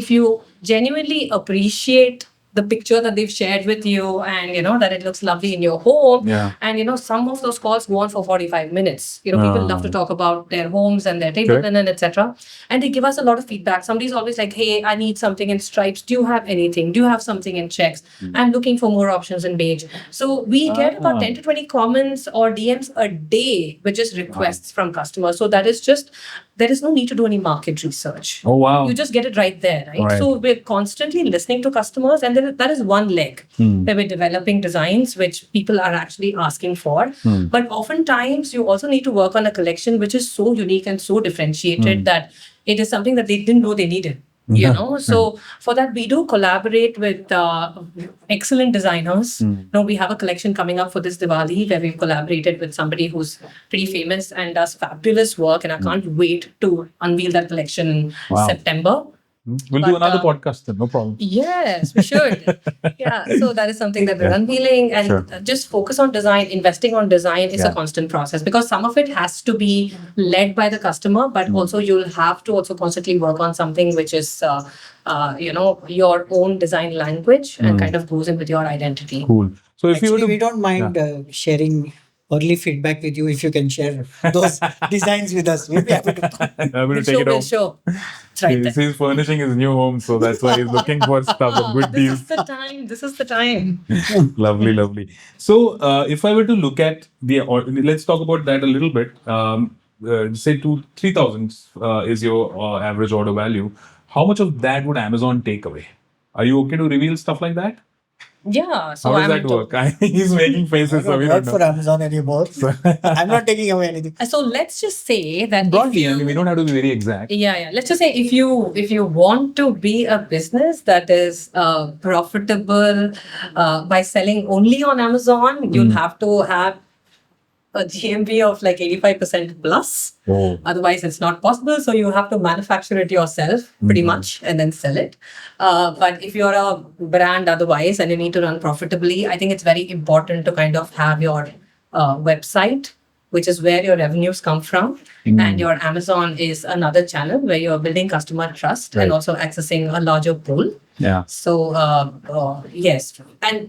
if you genuinely appreciate the picture that they've shared with you and that it looks lovely in your home, Yeah. and some of those calls go on for 45 minutes. People love to talk about their homes and their table Correct. linen, etc., and they give us a lot of feedback. Somebody's always like, hey, I need something in stripes, do you have anything, do you have something in checks? I'm looking for more options in beige. So we get about 10 to 20 comments or DMs a day, which is requests from customers. So that is just, there is no need to do any market research. Oh, wow. You just get it right there, right? Right. So we're constantly listening to customers, and that is one leg where we're developing designs which people are actually asking for. But oftentimes, you also need to work on a collection which is so unique and so differentiated that it is something that they didn't know they needed. So for that we do collaborate with excellent designers. We have a collection coming up for this Diwali where we've collaborated with somebody who's pretty famous and does fabulous work, and I can't wait to unveil that collection in Wow. September. We'll do But, another podcast then, no problem. Yes, we should. Yeah, so that is something that we're unveiling, and Sure. just focus on design. Investing on design is Yeah. a constant process because some of it has to be led by the customer, but also you'll have to also constantly work on something which is, your own design language and kind of goes in with your identity. Cool. So if you were Actually, to, we don't mind sharing early feedback with you if you can share those designs with us. We'll be happy to. I'm going to take it We'll home. show. It's right there. He's furnishing his new home, so that's why he's looking for stuff of good This deals. is the time. This is the time. Lovely, lovely. So, if I were to look at or let's talk about that a little bit. Say 3,000 is your average order value. How much of that would Amazon take away? Are you okay to reveal stuff like that? Yeah. So How does I'm that work? He's making I faces, so don't we work don't for know. Amazon anymore. I'm not taking away anything. So let's just say that if Broadly, I you, mean, we don't have to be very exact. yeah. Let's just say if you want to be a business that is profitable by selling only on Amazon, you'll have to have a GMV of like 85% plus. Oh. Otherwise, it's not possible. So you have to manufacture it yourself pretty much and then sell it. But if you're a brand otherwise and you need to run profitably, I think it's very important to kind of have your website, which is where your revenues come from. And your Amazon is another channel where you're building customer trust and also accessing a larger pool. Yeah. So yes,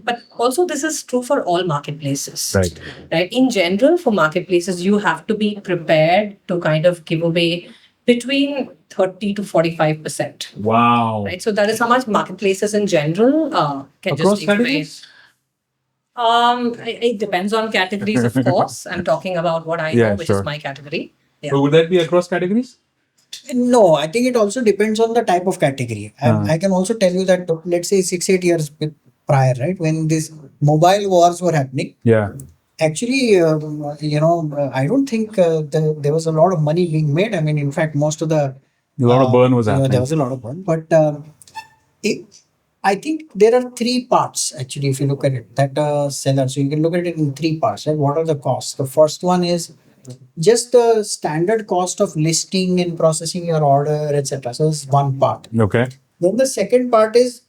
but also this is true for all marketplaces. Right. In general, for marketplaces, you have to be prepared to kind of give away between 30 to 45%. Wow. Right. So that is how much marketplaces in general can Across just give away. categories? It depends on categories, of course. I'm talking about what I know, which is my category. Yeah. So would that be across categories? No, I think it also depends on the type of category. I can also tell you that, let's say 6-8 years prior, right, when these mobile wars were happening, Yeah. actually, I don't think there was a lot of money being made. I mean, in fact, most of the A lot of burn was happening. there was a lot of burn, but I think there are three parts actually. If you look at it, that seller, so you can look at it in three parts. Right? What are the costs? The first one is just the standard cost of listing and processing your order, etc. So it's one part. Okay. Then the second part is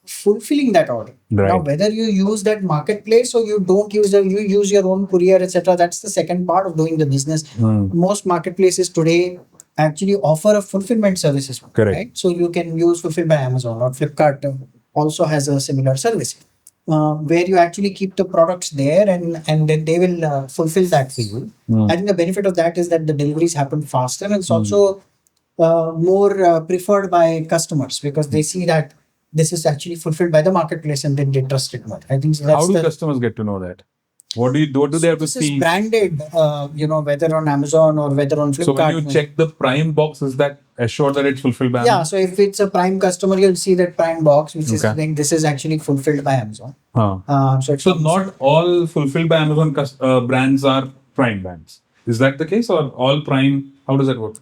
fulfilling that order. Right. Now, whether you use that marketplace or you don't use you use your own courier, etc. That's the second part of doing the business. Most marketplaces today actually offer a fulfillment services. Correct. Right? So you can use Fulfilled by Amazon, or Flipkart also has a similar service. Where you actually keep the products there and then they will fulfill that for you. I think the benefit of that is that the deliveries happen faster, and it's also more preferred by customers because they see that this is actually fulfilled by the marketplace and then they trust it more. I think so that's How do customers get to know that? What do they have to this is see? branded, whether on Amazon or whether on Flipkart. So when you check the Prime box, is that assured that it's fulfilled by Yeah, Amazon? so if it's a Prime customer, you'll see that Prime box, which is saying this is actually fulfilled by Amazon. So not all fulfilled by Amazon brands are Prime brands. Is that the case, or all Prime? How does that work?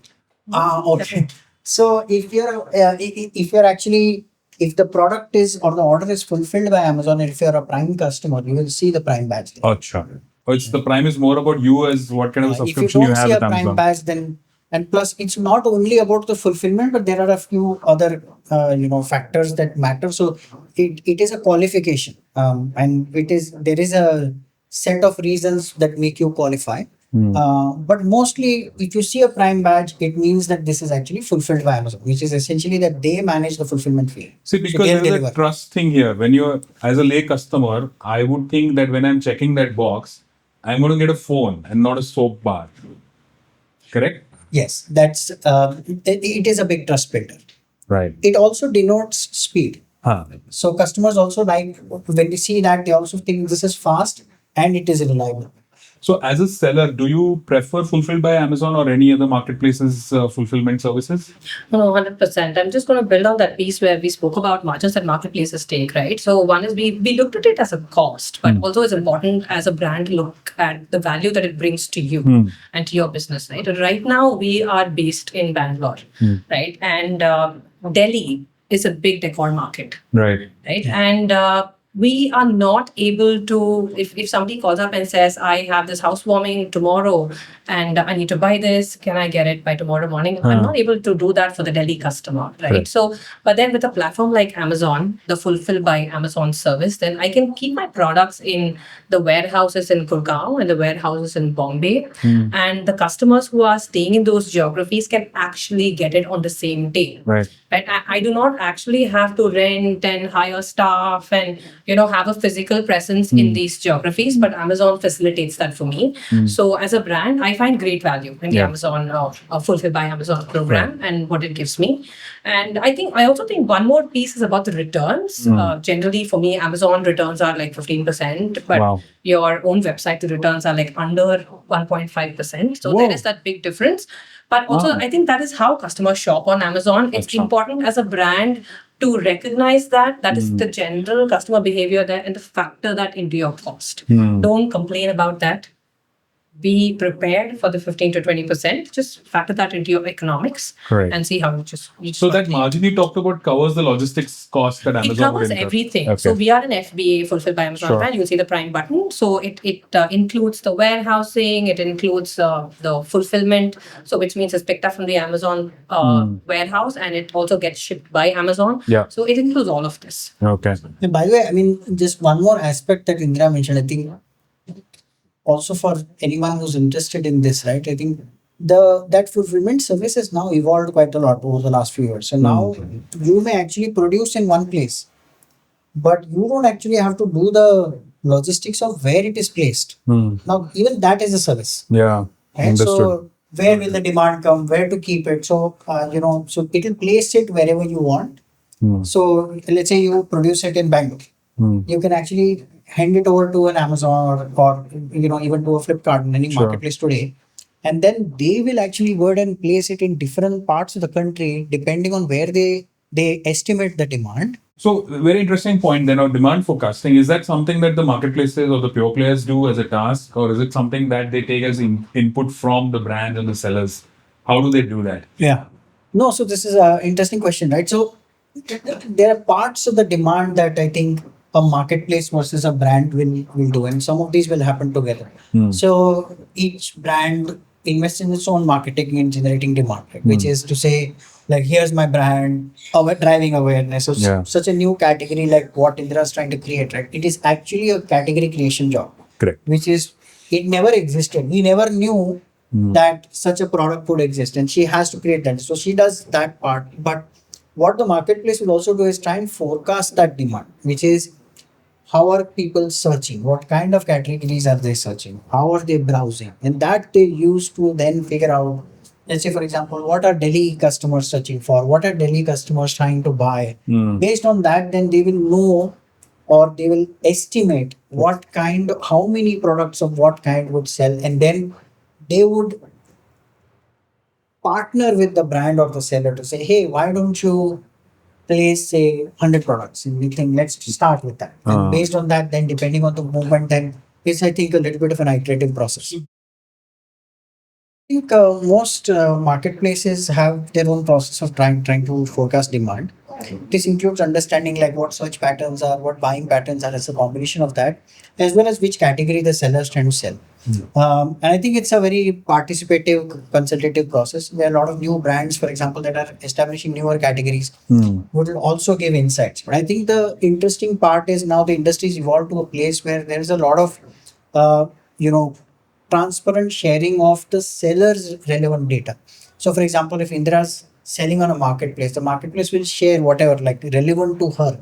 Okay. So if you're actually, if the product is or the order is fulfilled by Amazon, and if you're a Prime customer, you will see the Prime badge there. Acha. Oh, it's the Prime is more about you as what kind of a If you subscription you don't have see a with Prime Amazon. badge, then, and plus it's not only about the fulfillment, but there are a few other factors that matter. So it is a qualification, and there is a set of reasons that make you qualify. But mostly, if you see a Prime badge, it means that this is actually fulfilled by Amazon, which is essentially that they manage the fulfillment fee. See, So because they'll there's a deliver. trust thing here. When you're as a lay customer, I would think that when I'm checking that box, I'm going to get a phone and not a soap bar. Correct? Yes, that's it is a big trust builder. Right. It also denotes speed. Huh. So customers also like when they see that, they also think this is fast and it is reliable. So, as a seller, do you prefer fulfilled by Amazon or any other marketplaces fulfillment services? No, 100%. I'm just going to build on that piece where we spoke about margins that marketplaces take, right? So one is we looked at it as a cost, but also it's important as a brand to look at the value that it brings to you and to your business, right? Right now, we are based in Bangalore, right? And Delhi is a big decor market, Right. right? And we are not able to, if somebody calls up and says, I have this housewarming tomorrow and I need to buy this, can I get it by tomorrow morning? I'm not able to do that for the Delhi customer, right? Correct. So, but then with a platform like Amazon, the Fulfill by Amazon service, then I can keep my products in the warehouses in Gurgaon and the warehouses in Bombay. And the customers who are staying in those geographies can actually get it on the same day. Right. Right? I do not actually have to rent and hire staff and have a physical presence in these geographies, but Amazon facilitates that for me. So as a brand, I find great value in the Amazon Fulfill by Amazon program and what it gives me. And I also think one more piece is about the returns. Generally, for me, Amazon returns are like 15%, but your own website, the returns are like under 1.5%. So there is that big difference. But also, I think that is how customers shop on Amazon. It's important as a brand to recognize that is the general customer behavior there and factor that into your cost. Don't complain about that. Be prepared for the 15 to 20%. Just factor that into your economics. Correct. And see how you So that margin you talked about covers the logistics cost that Amazon it covers would incur. everything. Okay. So we are an FBA Fulfilled by Amazon brand. You'll see the Prime button. So it includes the warehousing. It includes the fulfillment. So which means it's picked up from the Amazon warehouse and it also gets shipped by Amazon. Yeah. So it includes all of this. Okay. And by the way, I mean, just one more aspect that Indira mentioned, I think also for anyone who's interested in this, right? I think that fulfillment service has now evolved quite a lot over the last few years. So now you may actually produce in one place, but you don't actually have to do the logistics of where it is placed. Now, even that is a service. Yeah. Right? Understood. So where will the demand come? Where to keep it? So so it will place it wherever you want. So let's say you produce it in Bangalore. You can actually hand it over to an Amazon or even to a Flipkart in any marketplace today, and then they will actually go ahead and place it in different parts of the country depending on where they estimate the demand. So, very interesting point then on demand forecasting. Is that something that the marketplaces or the pure players do as a task, or is it something that they take as input from the brands and the sellers? How do they do that? Yeah. No, so this is an interesting question, right? So there are parts of the demand that I think a marketplace versus a brand will do, and some of these will happen together. So each brand invests in its own marketing and generating demand, right? Which is to say, like, here's my brand, driving awareness. So such a new category like what Indira is trying to create, right? It is actually a category creation job. Correct. Which is, it never existed. We never knew that such a product could exist, and she has to create that. So she does that part. But what the marketplace will also do is try and forecast that demand, which is how are people searching? What kind of categories are they searching? How are they browsing? And that they use to then figure out, let's say, for example, what are Delhi customers searching for? What are Delhi customers trying to buy? Based on that, then they will know, or they will estimate how many products of what kind would sell. And then they would partner with the brand or the seller to say, hey, why don't you place, say, 100 products? And we think, let's start with that. And based on that, then depending on the movement, then it's, I think, a little bit of an iterative process. I think most marketplaces have their own process of trying to forecast demand. This includes understanding like what search patterns are, what buying patterns are as a combination of that, as well as which category the sellers tend to sell. And I think it's a very participative, consultative process. There are a lot of new brands, for example, that are establishing newer categories, would also give insights. But I think the interesting part is now the industry's evolved to a place where there is a lot of, uh, you know, transparent sharing of the seller's relevant data. So, for example, if Indira's selling on a marketplace, the marketplace will share whatever like relevant to her.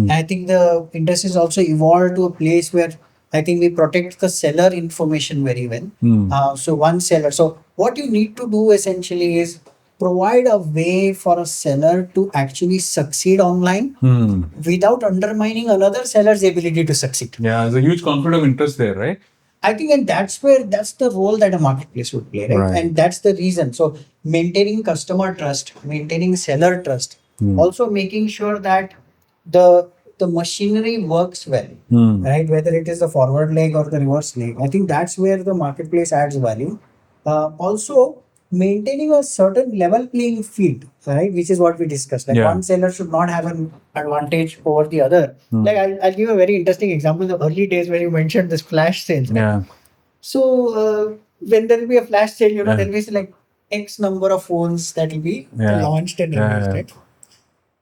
I think the industry has also evolved to a place where I think we protect the seller information very well. So one seller. So what you need to do essentially is provide a way for a seller to actually succeed online without undermining another seller's ability to succeed. Yeah, there's a huge conflict of interest there, right? I think, and that's the role that a marketplace would play, right? Right. And that's the reason. So maintaining customer trust, maintaining seller trust, also making sure that the machinery works well, right? Whether it is the forward leg or the reverse leg. I think that's where the marketplace adds value. Also maintaining a certain level playing field, right? Which is what we discussed. Like Yeah. one seller should not have an advantage over the other. Like I'll give a very interesting example. The early days when you mentioned this flash sales. Right? Yeah. So when there will be a flash sale, Yeah. there will be like X number of phones that will be Yeah. launched and Yeah, released, yeah. right?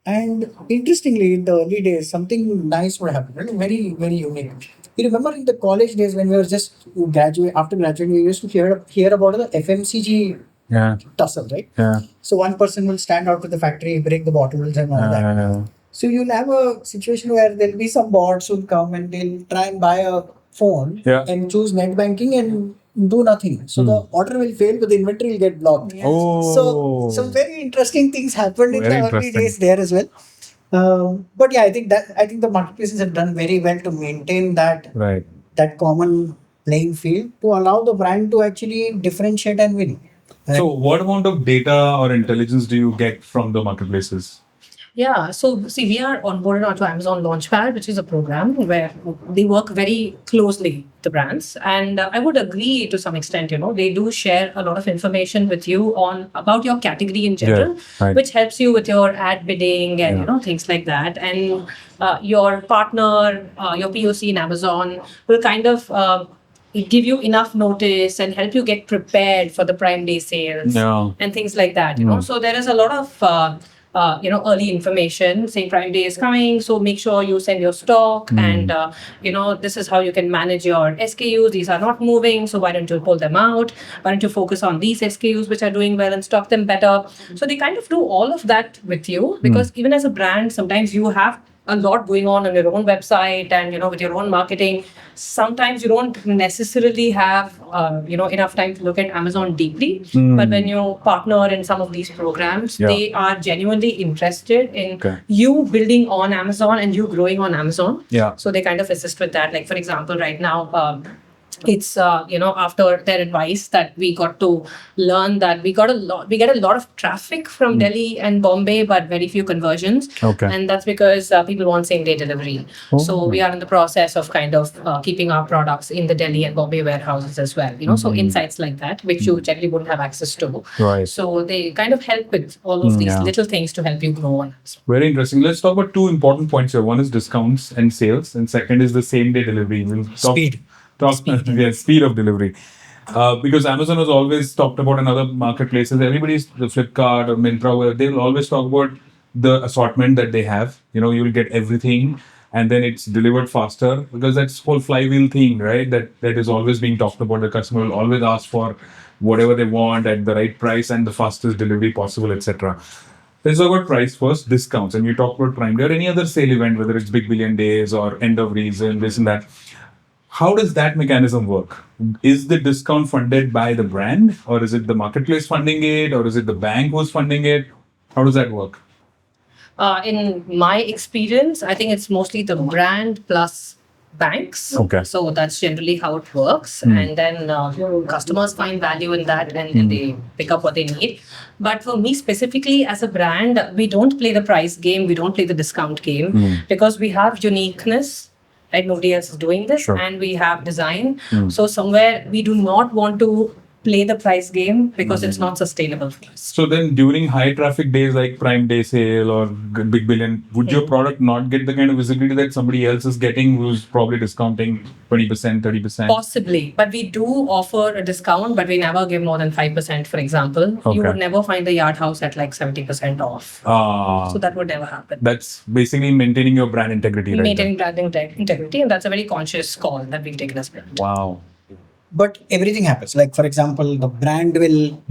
And interestingly, in the early days, something nice would happen, right? Very, very unique. You remember in the college days when we were just after graduating, we used to hear about the FMCG Yeah. tussle, right? Yeah. So one person will stand out to the factory, break the bottles and all that. Uh, So you'll have a situation where there'll be some bots who'll come and they'll try and buy a phone Yeah. and choose net banking and do nothing. So the order will fail, but the inventory will get blocked. Oh. So some very interesting things happened in Very the early interesting. days there as well. But yeah, I think the marketplaces have done very well to maintain Right. that common playing field to allow the brand to actually differentiate and win. So, what amount of data or intelligence do you get from the marketplaces? Yeah, so see, we are onboarded onto Amazon Launchpad, which is a program where they work very closely, the brands. And I would agree to some extent, they do share a lot of information with you on about your category in general, right. which helps you with your ad bidding and, Yeah. things like that. And your partner, your POC in Amazon will kind of give you enough notice and help you get prepared for the Prime Day sales Yeah. and things like that. So there is a lot of early information saying Prime Day is coming. So make sure you send your stock, and this is how you can manage your SKUs. These are not moving, so why don't you pull them out? Why don't you focus on these SKUs which are doing well and stock them better? So they kind of do all of that with you, because even as a brand, sometimes you have a lot going on your own website and with your own marketing. Sometimes you don't necessarily have enough time to look at Amazon deeply, but when you partner in some of these programs, Yeah. they are genuinely interested in Okay. you building on Amazon and you growing on Amazon. Yeah. So they kind of assist with that. Like, for example, right now, it's after their advice that we got to learn that we get a lot of traffic from Delhi and Bombay, but very few conversions. Okay. And that's because people want same day delivery. So we are in the process of kind of keeping our products in the Delhi and Bombay warehouses as well. So insights like that, which you generally wouldn't have access to. Right. So they kind of help with all of these Yeah. little things to help you grow on Amazon. Very interesting. Let's talk about two important points here. One is discounts and sales, and second is the same day delivery. We'll Speed. Speed of delivery. Because Amazon has always talked about, and other marketplaces, everybody's the Flipkart or Myntra, where they'll always talk about the assortment that they have. You'll get everything, and then it's delivered faster, because that's whole flywheel thing, right? That is always being talked about. The customer will always ask for whatever they want at the right price and the fastest delivery possible, etc. Let's talk about price first, discounts. And you talked about Prime Day or any other sale event, whether it's Big Billion Days or end of reason, this and that. How does that mechanism work? Is the discount funded by the brand, or is it the marketplace funding it, or is it the bank who's funding it? How does that work? In my experience, I think it's mostly the brand plus banks. Okay. So that's generally how it works. And then customers find value in that, and they pick up what they need. But for me specifically as a brand, we don't play the price game. We don't play the discount game, because we have uniqueness. Right? Nobody else is doing this. Sure. And we have design. So somewhere we do not want to play the price game because it's not sustainable for us. So then during high traffic days like Prime Day sale or Big Billion, would your product not get the kind of visibility that somebody else is getting who's probably discounting 20%, 30%? Possibly, but we do offer a discount, but we never give more than 5%, for example. You Okay. would never find the Yard House at like 70% off. So that would never happen. That's basically maintaining your brand integrity, right? Maintaining brand integrity, and that's a very conscious call that we've taken as well. Wow. But everything happens. Like, for example, the brand will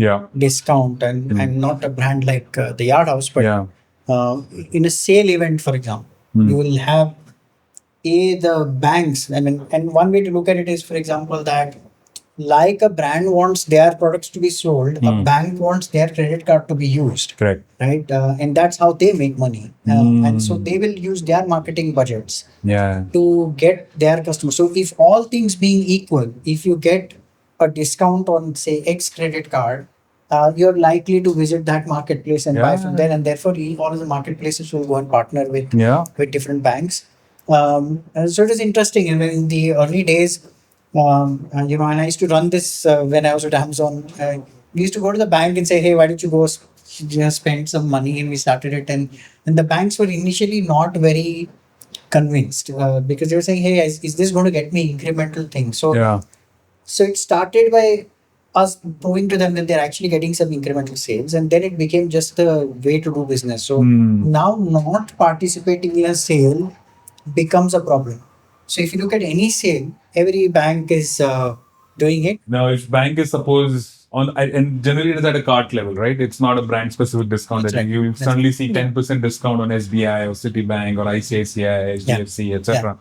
discount and not a brand like the Yard House, but in a sale event, for example, you will have the banks. I mean, and one way to look at it is, for example, that like a brand wants their products to be sold, a bank wants their credit card to be used. Correct. Right? And that's how they make money. And so they will use their marketing budgets to get their customers. So if all things being equal, if you get a discount on, say, X credit card, you're likely to visit that marketplace and buy from there. And therefore, all of the marketplaces will go and partner with different banks. So it is interesting. And in the early days, and I used to run this when I was at Amazon. We used to go to the bank and say, hey, why don't you go just spend some money? And we started it. And the banks were initially not very convinced because they were saying, hey, is this going to get me incremental things? So it started by us proving to them that they're actually getting some incremental sales. And then it became just the way to do business. So now not participating in a sale becomes a problem. So if you look at any sale, every bank is doing it. Now, if bank is suppose and generally it is at a cart level, right? It's not a brand specific discount. That's right. You will suddenly see 10% discount on SBI or Citibank or ICICI, HDFC, etc.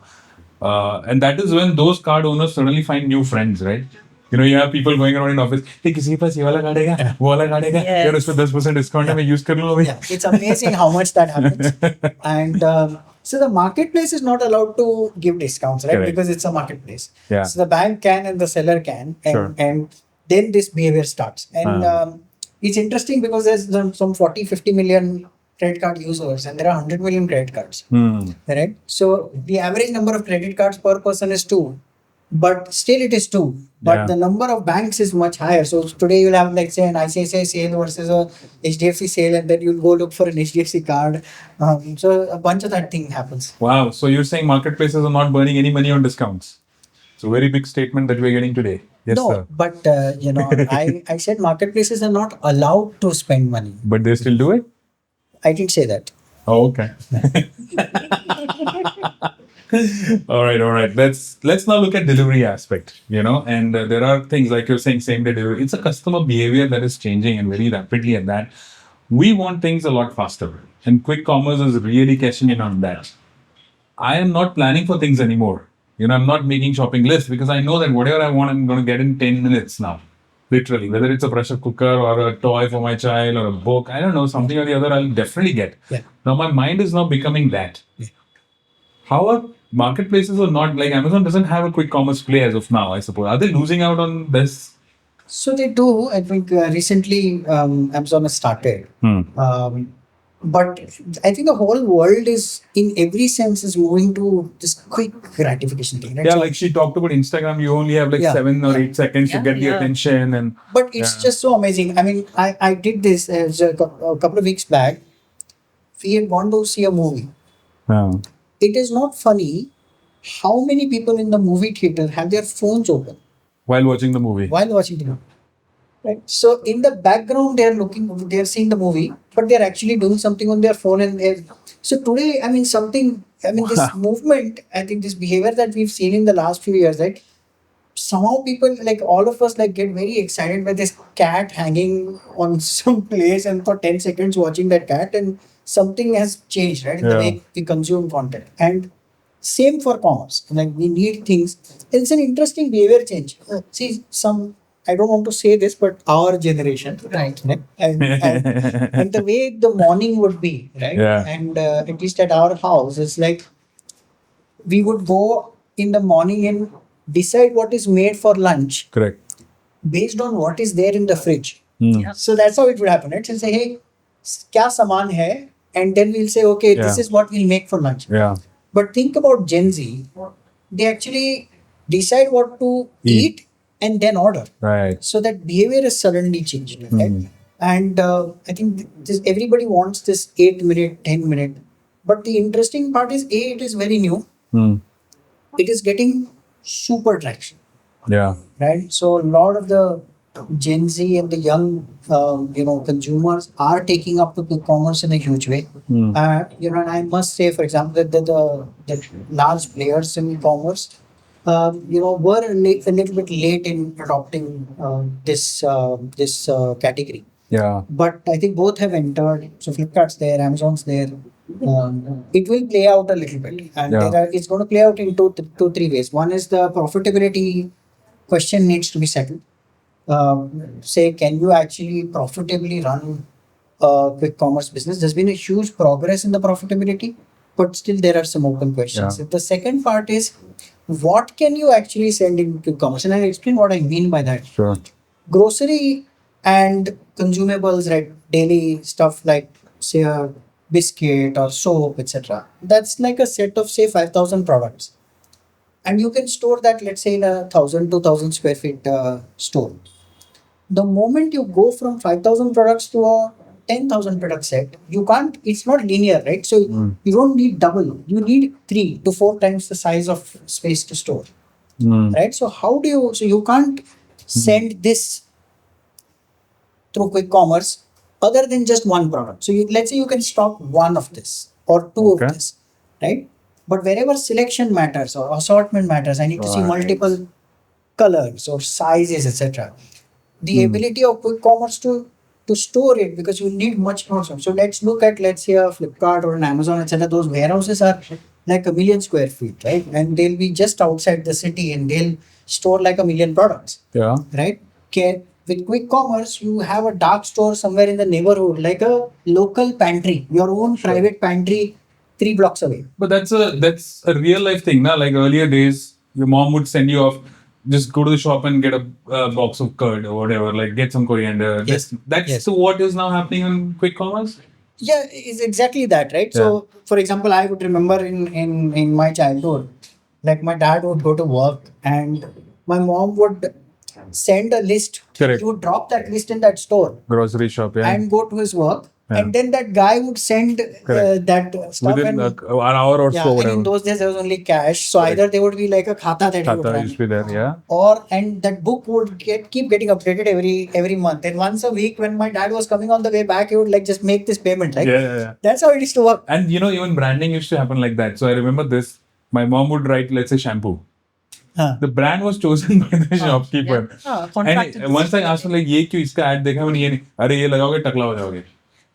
And that is when those card owners suddenly find new friends, right? You have people going around in office. Hey, किसी के पास ये वाला card है क्या? वो वाला card है क्या? यार उस पे 10% discount है, मैं use कर लूँ अभी. It's amazing how much that happens. And so the marketplace is not allowed to give discounts, right? Correct. Because it's a marketplace. Yeah. So the bank can and the seller can, and then this behavior starts. And it's interesting because there's some 40, 50 million credit card users, and there are 100 million credit cards. Right? So the average number of credit cards per person is 2. But still it is 2. But the number of banks is much higher. So today you'll have, like, say, an ICICI sale versus a HDFC sale, and then you'll go look for an HDFC card. So a bunch of that thing happens. Wow. So you're saying marketplaces are not burning any money on discounts? It's a very big statement that we're getting today. Yes, no, sir. But I said marketplaces are not allowed to spend money. But they still do it? I didn't say that. Oh, okay. All right. Let's now look at delivery aspect, and there are things like you're saying, same day delivery. It's a customer behavior that is changing and very rapidly at that. We want things a lot faster, and quick commerce is really cashing in on that. I am not planning for things anymore. I'm not making shopping lists because I know that whatever I want, I'm going to get in 10 minutes now. Literally, whether it's a pressure cooker or a toy for my child or a book, I don't know, something or the other, I'll definitely get. Yeah. Now, my mind is now becoming that. Yeah. How are marketplaces or not, like Amazon doesn't have a quick commerce play as of now, I suppose. Are they losing out on this? So they do. I think recently Amazon has started. But I think the whole world is, in every sense, is moving to this quick gratification thing. Right? Yeah, So, like she talked about Instagram, you only have like 7 or 8 seconds to get the attention. But it's just so amazing. I mean, I did this a couple of weeks back. We had gone to see a movie. It is not funny how many people in the movie theater have their phones open While watching the movie. Right. So in the background, they're seeing the movie, but they're actually doing something on their phone. So today, this movement, I think this behavior that we've seen in the last few years, right? Somehow people, like all of us, like get very excited by this cat hanging on some place and for 10 seconds watching that cat, and something has changed, right? In the way we consume content. And same for commerce. Like, we need things. It's an interesting behavior change. See, I don't want to say this, but our generation, right? And the way the morning would be, right? And at least at our house, it's like we would go in the morning and decide what is made for lunch. Correct. Based on what is there in the fridge. So that's how it would happen, right? So say, hey, kya saman hai? And then we'll say, okay, this is what we'll make for lunch. But think about Gen Z. They actually decide what to eat and then order. Right. So that behavior is suddenly changed, right? And I think everybody wants this 8 minute, 10 minute. But the interesting part is, it is very new. It is getting super traction, Yeah. right? So a lot of the Gen Z and the young, consumers are taking up the quick commerce in a huge way. And I must say, for example, that the large players in commerce, were a little bit late in adopting this category. Yeah. But I think both have entered. So Flipkart's there, Amazon's there. It will play out a little bit, and it's going to play out in two, three ways. One is the profitability question needs to be settled. Say, can you actually profitably run a quick commerce business? There's been a huge progress in the profitability, but still there are some open questions. Yeah. The second part is, what can you actually send in quick commerce? And I'll explain what I mean by that. Sure. Grocery and consumables, right? Daily stuff like, say, a biscuit or soap, etc. That's like a set of, say, 5,000 products. And you can store that, let's say, in a 1,000, 2,000 square feet store. The moment you go from 5,000 products to a 10,000 product set, you can't, it's not linear, right? So you don't need double, you need 3 to 4 times the size of space to store, right? So you can't send this through quick commerce other than just one product. So let's say you can stock one of this or two of this, right? But wherever selection matters or assortment matters, I need to see multiple colors or sizes, etc. The ability of quick commerce to store it, because you need much more. So let's look at, let's say, a Flipkart or an Amazon, etc. Those warehouses are like 1,000,000 square feet, right? And they'll be just outside the city, and they'll store like 1,000,000 products. Yeah. Right? With quick commerce, you have a dark store somewhere in the neighborhood, like a local pantry, your own private pantry, 3 blocks away. But that's a real life thing, na? Like earlier days, your mom would send you off. Just go to the shop and get a box of curd or whatever. Like get some coriander. Yes. That's so what is now happening on quick commerce. Yeah, it's exactly that, right? Yeah. So, for example, I would remember in my childhood, like my dad would go to work and my mom would send a list. Correct. He would drop that list in that store Grocery shop, yeah. and go to his work. Yeah. And then that guy would send that stuff. Within and, an hour or so, and whatever. in those days there was only cash. So either there would be like a khata that he would Khata run, used to be there, yeah. and that book would keep getting updated every month. And once a week, when my dad was coming on the way back, he would like just make this payment. Like, Yeah. that's how it used to work. And even branding used to happen like that. So I remember this. My mom would write, let's say, shampoo. The brand was chosen by the shopkeeper. And once I asked her, like, ये क्यों इसका ad देखा मैंने, ये नहीं, अरे ये लगाओगे टकला हो जाओगे,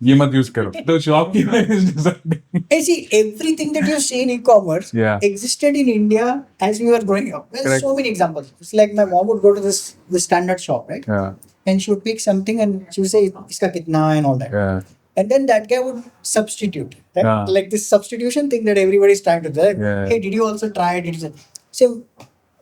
ये मत use करो. The shopkeeper is deciding. And see, everything that you see in e-commerce existed in India as we were growing up. There's so many examples. It's like my mom would go to the standard shop, right? Yeah. And she would pick something and she would say, iska kitna and all that. Yeah. And then that guy would substitute. Right? Yeah. Like this substitution thing that everybody's trying to do. Like, Yeah. Hey, did you also try it? Did you say,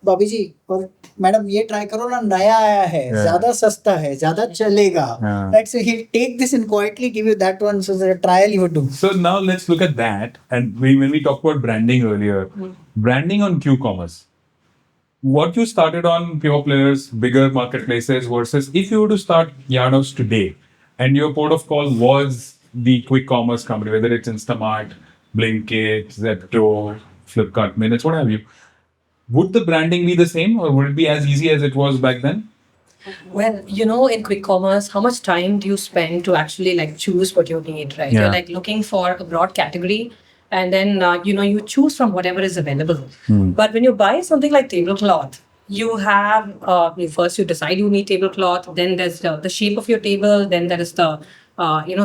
बाबी जी और madam ये try करो ना, नया आया है, ज्यादा सस्ता है, ज्यादा चलेगा. Right? So he'll take this and quietly give you that one, so that a trial you would do. So now let's look at that. And when we talked about branding earlier, branding on Q-commerce, what you started on pure players, bigger marketplaces versus if you were to start Yard House today and your port of call was the quick commerce company, whether it's Instamart, Blinkit, Zepto, Flipkart, Minutes, what have you, would the branding be the same or would it be as easy as it was back then? Well, in quick commerce, how much time do you spend to actually like choose what you need, right? Yeah. You're like looking for a broad category and then, you choose from whatever is available. But when you buy something like tablecloth, you have, first you decide you need tablecloth, then there's the shape of your table, then there is the,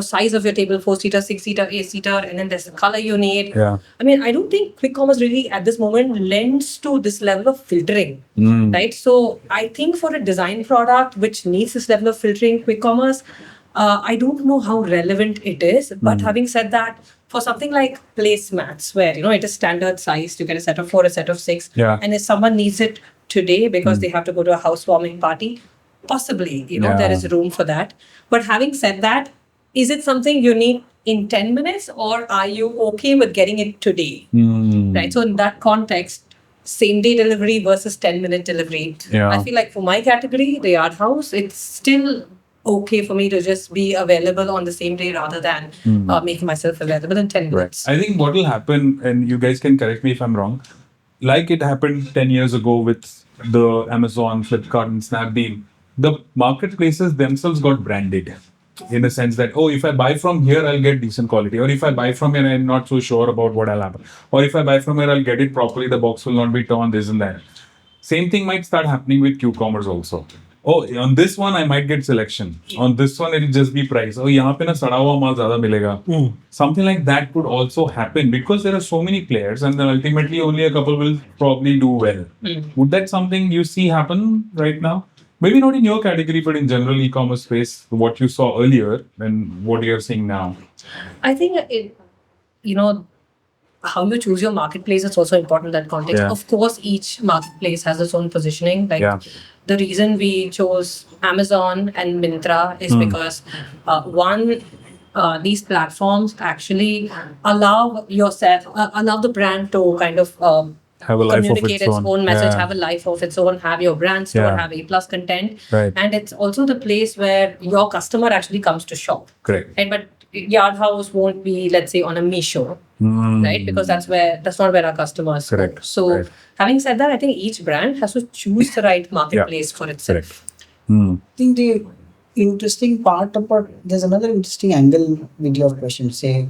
size of your table, 4-seater, 6-seater, 8-seater, and then there's the color you need. Yeah. I mean, I don't think quick commerce really at this moment lends to this level of filtering, right? So I think for a design product which needs this level of filtering, quick commerce, I don't know how relevant it is. But having said that, for something like placemats, where, it is standard size, you get a set of 4, a set of 6. Yeah. And if someone needs it today because they have to go to a housewarming party, possibly, there is room for that. But having said that, is it something you need in 10 minutes or are you okay with getting it today? Right. So in that context, same day delivery versus 10-minute delivery. Yeah. I feel like for my category, the Yard House, it's still okay for me to just be available on the same day rather than making myself available in 10 minutes. I think what will happen, and you guys can correct me if I'm wrong, like it happened 10 years ago with the Amazon, Flipkart, and Snapdeal, the marketplaces themselves got branded in a sense that, oh, if I buy from here, I'll get decent quality. Or if I buy from here, I'm not so sure about what I'll have. Or if I buy from here, I'll get it properly, the box will not be torn, this and that. Same thing might start happening with Q-commerce also. Oh, on this one I might get selection. On this one it'll just be price. Oh, यहाँ पे ना सड़ा हुआ माल ज़्यादा मिलेगा. Something like that could also happen because there are so many players, and then ultimately only a couple will probably do well. Would that something you see happen right now? Maybe not in your category, but in general e-commerce space, what you saw earlier and what you're seeing now. I think how you choose your marketplace is also important in that context. Yeah. Of course, each marketplace has its own positioning. Like Yeah. the reason we chose Amazon and Myntra is because these platforms actually allow the brand to kind of Have a life of communicate its its own. own message, Yeah. have a life of its own, have your brand store, Yeah. have A+ content, Right. and it's also the place where your customer actually comes to shop. Correct. And but Yard House won't be, let's say, on a Meesho, right? Because that's not where our customers go. Correct. So, Right. having said that, I think each brand has to choose the right marketplace for itself. Correct. I think the interesting part about there's another interesting angle with your question. Say,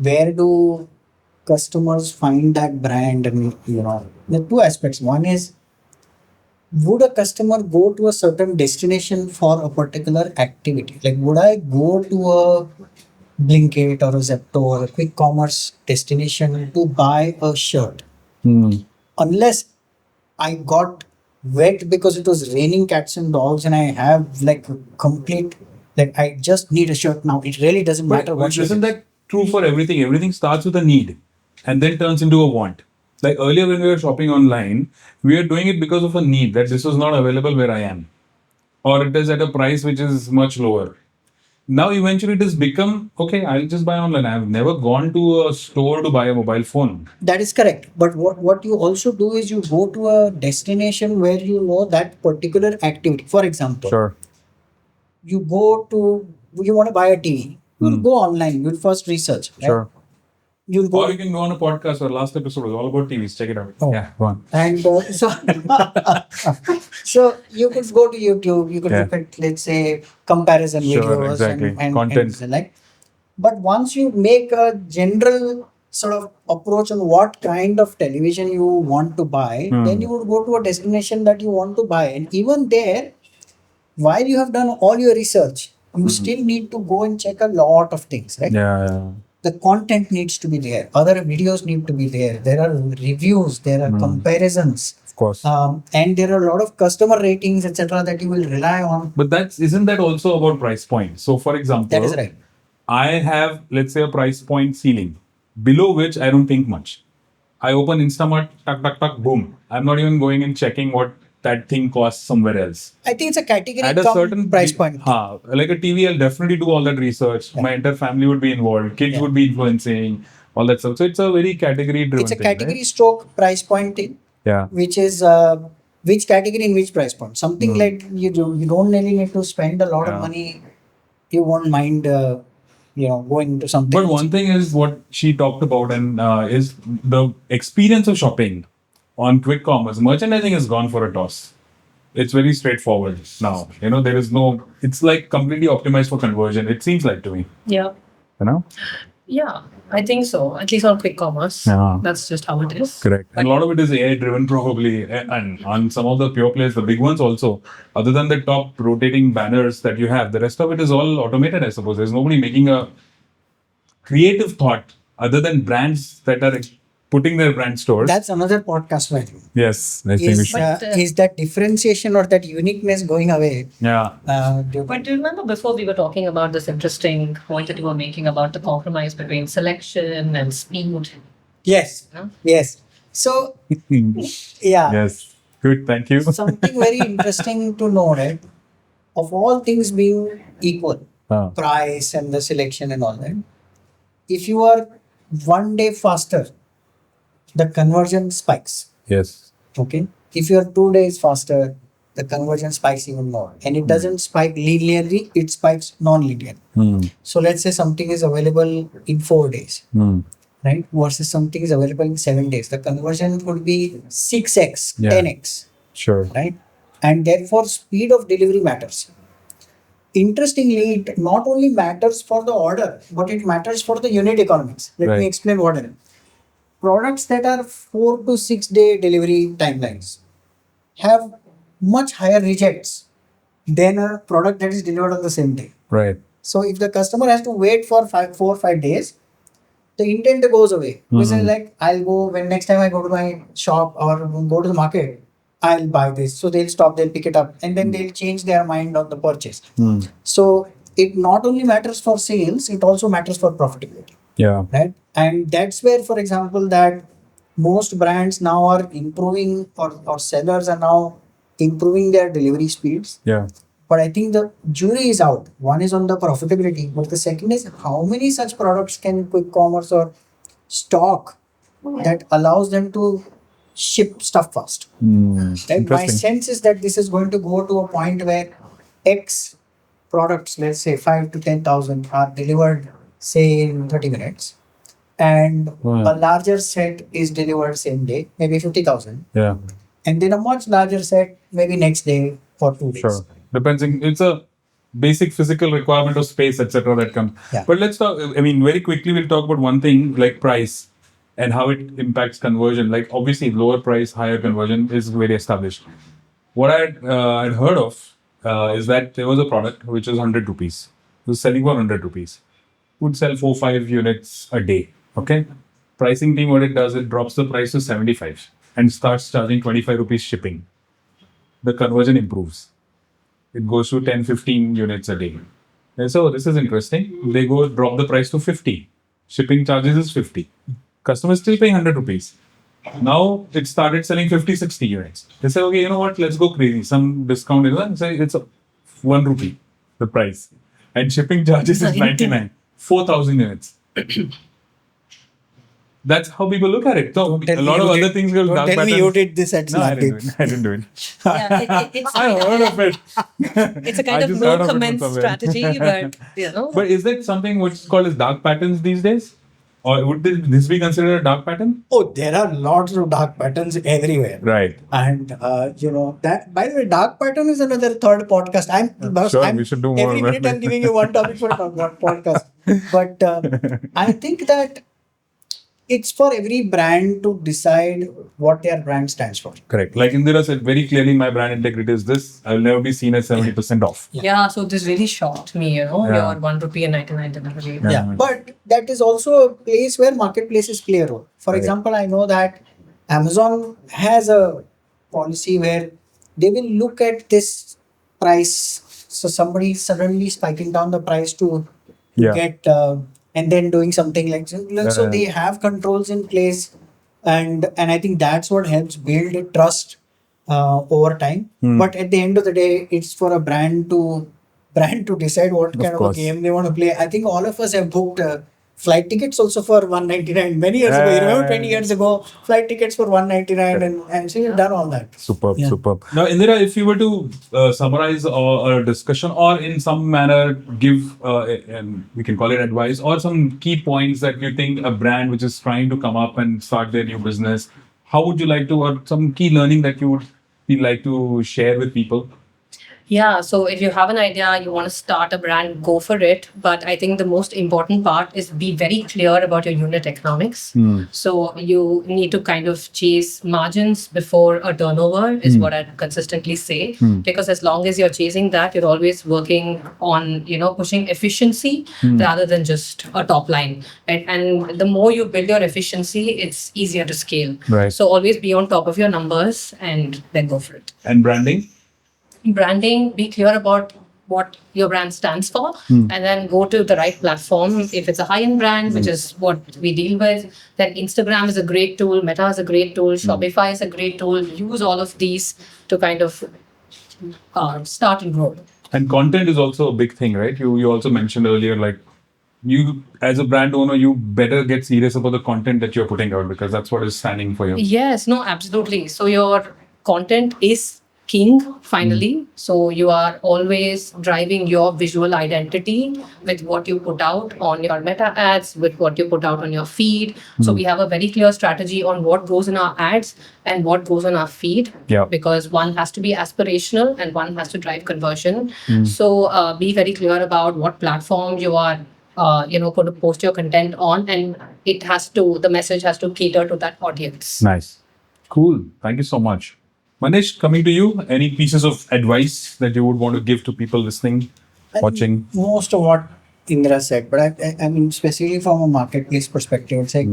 where do customers find that brand? And there are two aspects. One is, would a customer go to a certain destination for a particular activity? Like, would I go to a Blinkit or a Zepto or a quick commerce destination to buy a shirt? Unless I got wet because it was raining cats and dogs and I have like complete, like I just need a shirt now. It really doesn't matter what shirt. Isn't that true for everything? Everything starts with a need and then turns into a want. Like earlier when we were shopping online, we were doing it because of a need that this was not available where I am. Or it is at a price which is much lower. Now eventually it has become, okay, I'll just buy online. I've never gone to a store to buy a mobile phone. That is correct. But what you also do is you go to a destination where you know that particular activity. For example, you want to buy a TV. You'll go online. You'll first research. Right? You'll go. Or you can go on a podcast. Our last episode was all about TVs. Check it out. Oh. Yeah, go on. And so you could go to YouTube. You could look at, let's say, comparison videos exactly. and Content. and like. But once you make a general sort of approach on what kind of television you want to buy, then you would go to a destination that you want to buy, and even there, while you have done all your research, you still need to go and check a lot of things, right? Yeah. The content needs to be there. Other videos need to be there. There are reviews. There are comparisons. Of course. And there are a lot of customer ratings, etc., that you will rely on. But isn't that also about price point? So for example, That is right. I have, let's say, a price point ceiling below which I don't think much. I open Instamart, tuck, boom. I'm not even going and checking what that thing costs somewhere else. I think it's a category At a certain price point. Like a TV, I'll definitely do all that research. My entire family would be involved. Kids would be influencing, all that stuff. So it's a very category driven It's a thing, category right? stroke price point thing. Yeah. Which is which category in which price point. Something like you don't really need to spend a lot of money. You won't mind going into something. But one thing is what she talked about, and is the experience of shopping on quick commerce. Merchandising has gone for a toss. It's very straightforward now. There is no. It's like completely optimized for conversion. It seems like to me. Yeah. Yeah, I think so. At least on quick commerce. Yeah. That's just how it is. Correct. And a lot of it is AI driven probably. And on some of the pure players, the big ones also, other than the top rotating banners that you have, the rest of it is all automated, I suppose. There's nobody making a creative thought other than brands that are putting their brand stores. That's another podcast value. Yes. I think we should. Is that differentiation or that uniqueness going away? Yeah. But do you remember before we were talking about this interesting point that you were making about the compromise between selection and speed? Yes. No? Yes. So, yeah. Yes. Good. Thank you. Something very interesting to know, right? Of all things being equal, price and the selection and all that, if you are one day faster, the conversion spikes. Yes. Okay. If you're 2 days faster, the conversion spikes even more. And it doesn't spike linearly, it spikes non-linear. So let's say something is available in 4 days, right? Versus something is available in 7 days. The conversion could be 6x, Yeah. 10x, Sure. right? And therefore, speed of delivery matters. Interestingly, it not only matters for the order, but it matters for the unit economics. Let Right. me explain what I mean. Products that are 4 to 6 day delivery timelines have much higher rejects than a product that is delivered on the same day. Right. So if the customer has to wait for 4 or 5 days, the intent goes away. Because it's like, I'll go when next time I go to my shop or go to the market, I'll buy this. So they'll stop, they'll pick it up, and then they'll change their mind on the purchase. So it not only matters for sales, it also matters for profitability. Yeah. Right? And that's where, for example, that most brands now are improving, or sellers are now improving their delivery speeds. Yeah. But I think the jury is out. One is on the profitability, but the second is how many such products can quick commerce or stock that allows them to ship stuff fast. Right? My Interesting. sense is that this is going to go to a point where X products, let's say 5 to 10,000, are delivered, say, in 30 minutes, and Wow. a larger set is delivered same day, maybe 50,000, Yeah. and then a much larger set maybe next day for 2 days. Sure. Depending, it's a basic physical requirement of space, etc. that comes. Yeah. But let's talk. I mean, very quickly, we'll talk about one thing like price and how it impacts conversion. Like obviously, lower price, higher conversion is very established. What I'd heard of is that there was a product which was 100 rupees. It was selling for 100 rupees. Would sell 4 5 units a day. Okay. Pricing team, what it does, it drops the price to 75 and starts charging 25 rupees shipping. The conversion improves. It goes to 10 15 units a day. And so this is interesting. They go drop the price to 50. Shipping charges is 50. Customers still paying 100 rupees. Now it started selling 50 60 units. They say, okay, you know what? Let's go crazy. Some discount is on. Say it's a 1 rupee, the price. And shipping charges is 99. 4,000 units. That's how people look at it. So a lot of other things will Don't dark tell me patterns. you did this at No, I didn't do Snapdeal. it. I didn't do it. Yeah, it's I heard of it. it's a kind I of just no heard of it from comments somewhere. strategy, but you know. But is that something which is called as dark patterns these days? Or would this be considered a dark pattern? Oh, there are lots of dark patterns everywhere. Right. And that, by the way, dark pattern is another third podcast. Sure, we should do more. Every minute I'm giving you one topic for one podcast. But I think that it's for every brand to decide what their brand stands for. Correct. Like Indira said very clearly, my brand integrity is this. I'll never be seen as 70% off. Yeah, so this really shocked me, Yeah. your 1 rupee and 99 delivery. Yeah, but that is also a place where marketplaces play a role. For Right. example, I know that Amazon has a policy where they will look at this price. So somebody suddenly spiking down the price to Yeah. get and then doing something like so. So they have controls in place, and I think that's what helps build trust over time. But at the end of the day, it's for a brand to decide what kind of a course. game they want to play. I think all of us have booked flight tickets also for 199 many years ago. You remember 20 years ago, flight tickets for 199, and so you've done all that. Superb, Yeah. superb. Now, Indira, if you were to summarize a discussion or in some manner give, and we can call it advice, or some key points that you think a brand which is trying to come up and start their new business, how would you like to, or some key learning that you would like to share with people? Yeah, so if you have an idea, you want to start a brand, go for it. But I think the most important part is be very clear about your unit economics. So you need to kind of chase margins before a turnover is what I consistently say. Because as long as you're chasing that, you're always working on, pushing efficiency rather than just a top line. And the more you build your efficiency, it's easier to scale. Right. So always be on top of your numbers and then go for it. And branding? Branding, be clear about what your brand stands for, and then go to the right platform. If it's a high-end brand, which is what we deal with, then Instagram is a great tool, Meta is a great tool, Shopify is a great tool. Use all of these to kind of start and grow. And content is also a big thing, right? You also mentioned earlier, like you as a brand owner, you better get serious about the content that you're putting out because that's what is standing for you. Yes, no, absolutely. So your content is king finally. So you are always driving your visual identity with what you put out on your meta ads, with what you put out on your feed. So we have a very clear strategy on what goes in our ads and what goes on our feed. Yeah. Because one has to be aspirational and one has to drive conversion. So be very clear about what platform you are going to post your content on, and the message has to cater to that audience. Nice. Cool. Thank you so much. Manesh, coming to you, any pieces of advice that you would want to give to people listening, watching? Most of what Indira said, but I mean, specifically from a marketplace perspective, it's like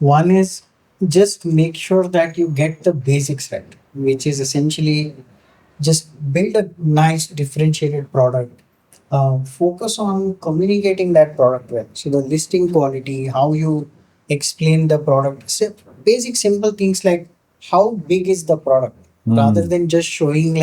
one is just make sure that you get the basics right, which is essentially just build a nice differentiated product. Focus on communicating that product well. So the listing quality, how you explain the product, basic simple things like how big is the product, rather than just showing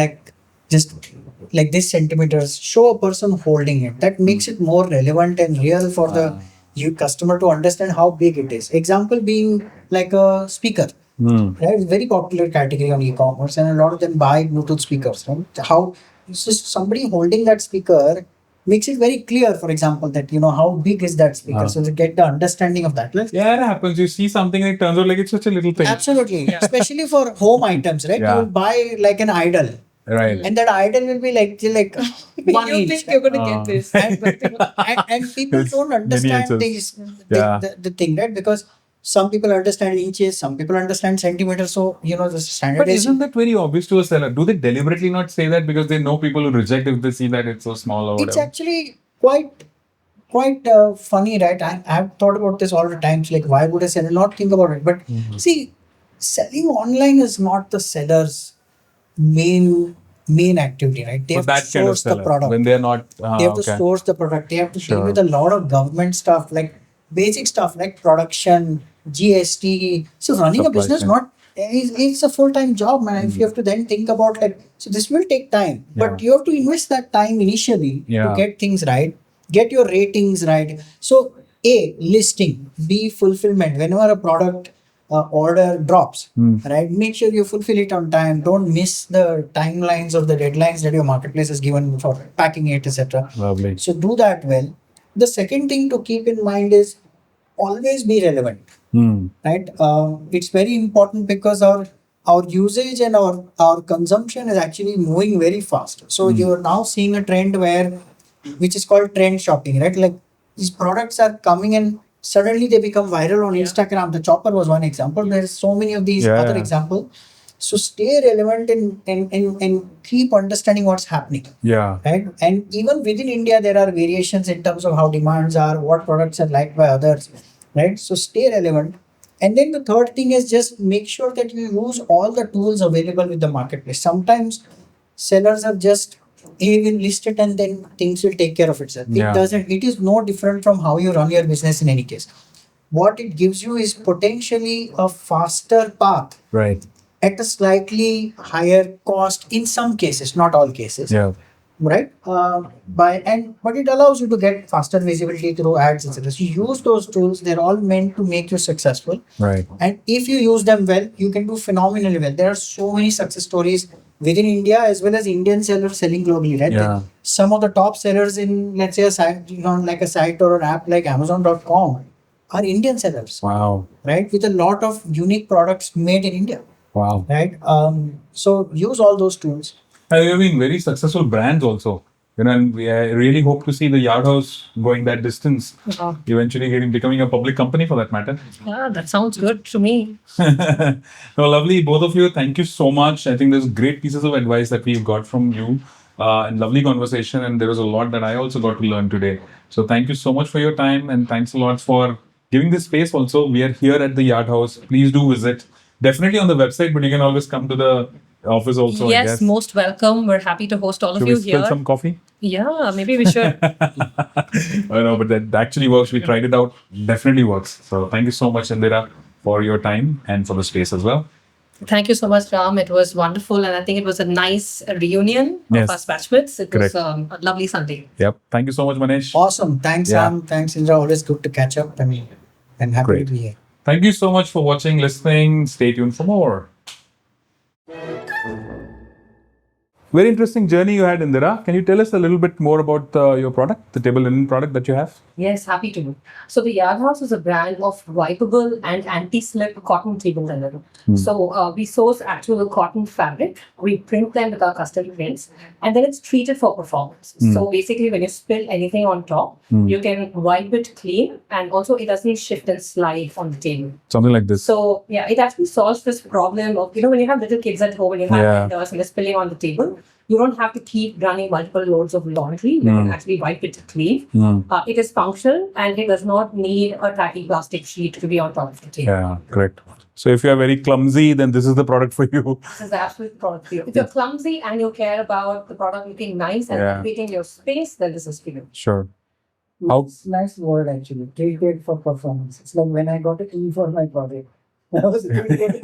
just like this centimeters. Show a person holding it. That makes it more relevant and real for the you customer to understand how big it is. Example being like a speaker. Right, it's very popular category on e-commerce, and a lot of them buy Bluetooth speakers. Right? How it's just somebody holding that speaker makes it very clear. For example, that how big is that speaker, so to get the understanding of that. Right? Yeah, it happens. You see something and it turns out like it's such a little thing. Absolutely, especially for home items, right? Yeah. You will buy like an idol, Right. and that idol will be like one You inch. think you're going to Ah. get this? And people It's don't understand miniatures. these Yeah. the thing, right? Because some people understand inches, some people understand centimeters. So the But standardization. isn't that very obvious to a seller? Do they deliberately not say that because they know people will reject if they see that it's so small or It's whatever? actually quite funny, right? I've thought about this all the times. Like, why would a seller not think about it? But see, selling online is not the seller's main activity, right? They For have to that kind of source the seller, product. when they're not. They have to Okay. source the product. They have to deal Sure. with a lot of government stuff, like basic stuff like production, GST. So running a Supply business chain. not it's a full-time job, man. If you have to then think about so this will take time, but you have to invest that time initially to Yeah. get things right, get your ratings right. So A, listing, B, fulfillment. Whenever a product order drops, right, make sure you fulfill it on time. Don't miss the timelines or the deadlines that your marketplace has given for packing it, etc. Lovely. So do that well. The second thing to keep in mind is always be relevant, right? It's very important because our usage and our consumption is actually moving very fast. So you're now seeing a trend which is called trend shopping, right? Like these products are coming and suddenly they become viral on Instagram. The chopper was one example. There's so many of these other examples. So stay relevant and keep understanding what's happening. Yeah. Right. And even within India, there are variations in terms of how demands are, what products are liked by others. Right. So stay relevant. And then the third thing is just make sure that you use all the tools available with the marketplace. Sometimes sellers are just will list it and then things will take care of itself. Yeah. It doesn't, it is no different from how you run your business in any case. What it gives you is potentially a faster path Right. at a slightly higher cost in some cases, not all cases. Yeah. Right? But it allows you to get faster visibility through ads, etc. So you use those tools, they're all meant to make you successful. Right. And if you use them well, you can do phenomenally well. There are so many success stories within India as well as Indian sellers selling globally, right? Yeah. Some of the top sellers in, let's say, a site, like a site or an app like Amazon.com are Indian sellers, Wow. right? With a lot of unique products made in India, Wow. right? So use all those tools. And you've been very successful brands also. And I really hope to see the Yard House going that distance. Eventually becoming a public company for that matter. Yeah, that sounds good to me. No, lovely, both of you. Thank you so much. I think there's great pieces of advice that we've got from you, and lovely conversation. And there was a lot that I also got to learn today. So thank you so much for your time, and thanks a lot for giving this space. Also, we are here at the Yard House. Please do visit. Definitely on the website, but you can always come to the office also. I Yes, guess. most welcome. We're happy to host all Should of we you spill here. some coffee? Yeah, maybe we should. I know, but that actually works. We tried it out. Definitely works. So thank you so much, Indira, for your time and for the space as well. Thank you so much, Ram. It was wonderful, and I think it was a nice reunion of Yes. us batchmates. It Correct. was a lovely Sunday. Yep. Thank you so much, Manesh. Awesome. Thanks, Yeah. Sam. Thanks, Indra. Always good to catch up. And happy Great. to be here. Thank you so much for watching, listening. Stay tuned for more. Very interesting journey you had, Indira. Can you tell us a little bit more about your product, the table linen product that you have? Yes, happy to. So the Yard House is a brand of wipeable and anti-slip cotton table linen. So we source actual cotton fabric, we print them with our custom prints, and then it's treated for performance. So basically, when you spill anything on top, you can wipe it clean, and also it doesn't shift and slide on the table. Something like this. So yeah, it actually solves this problem of, when you have little kids at home and you have vendors and they're spilling on the table, you don't have to keep running multiple loads of laundry. You can actually wipe it clean. It is functional and it does not need a tacky plastic sheet to be on top of the table. Yeah, correct. So if you are very clumsy, then this is the product for you. This is the absolute product for you. If you're clumsy and you care about the product looking nice and completing your space, then this is for you. Sure. How? It's a nice word actually. Treated for performance. It's like when I got an E for my project. I was treated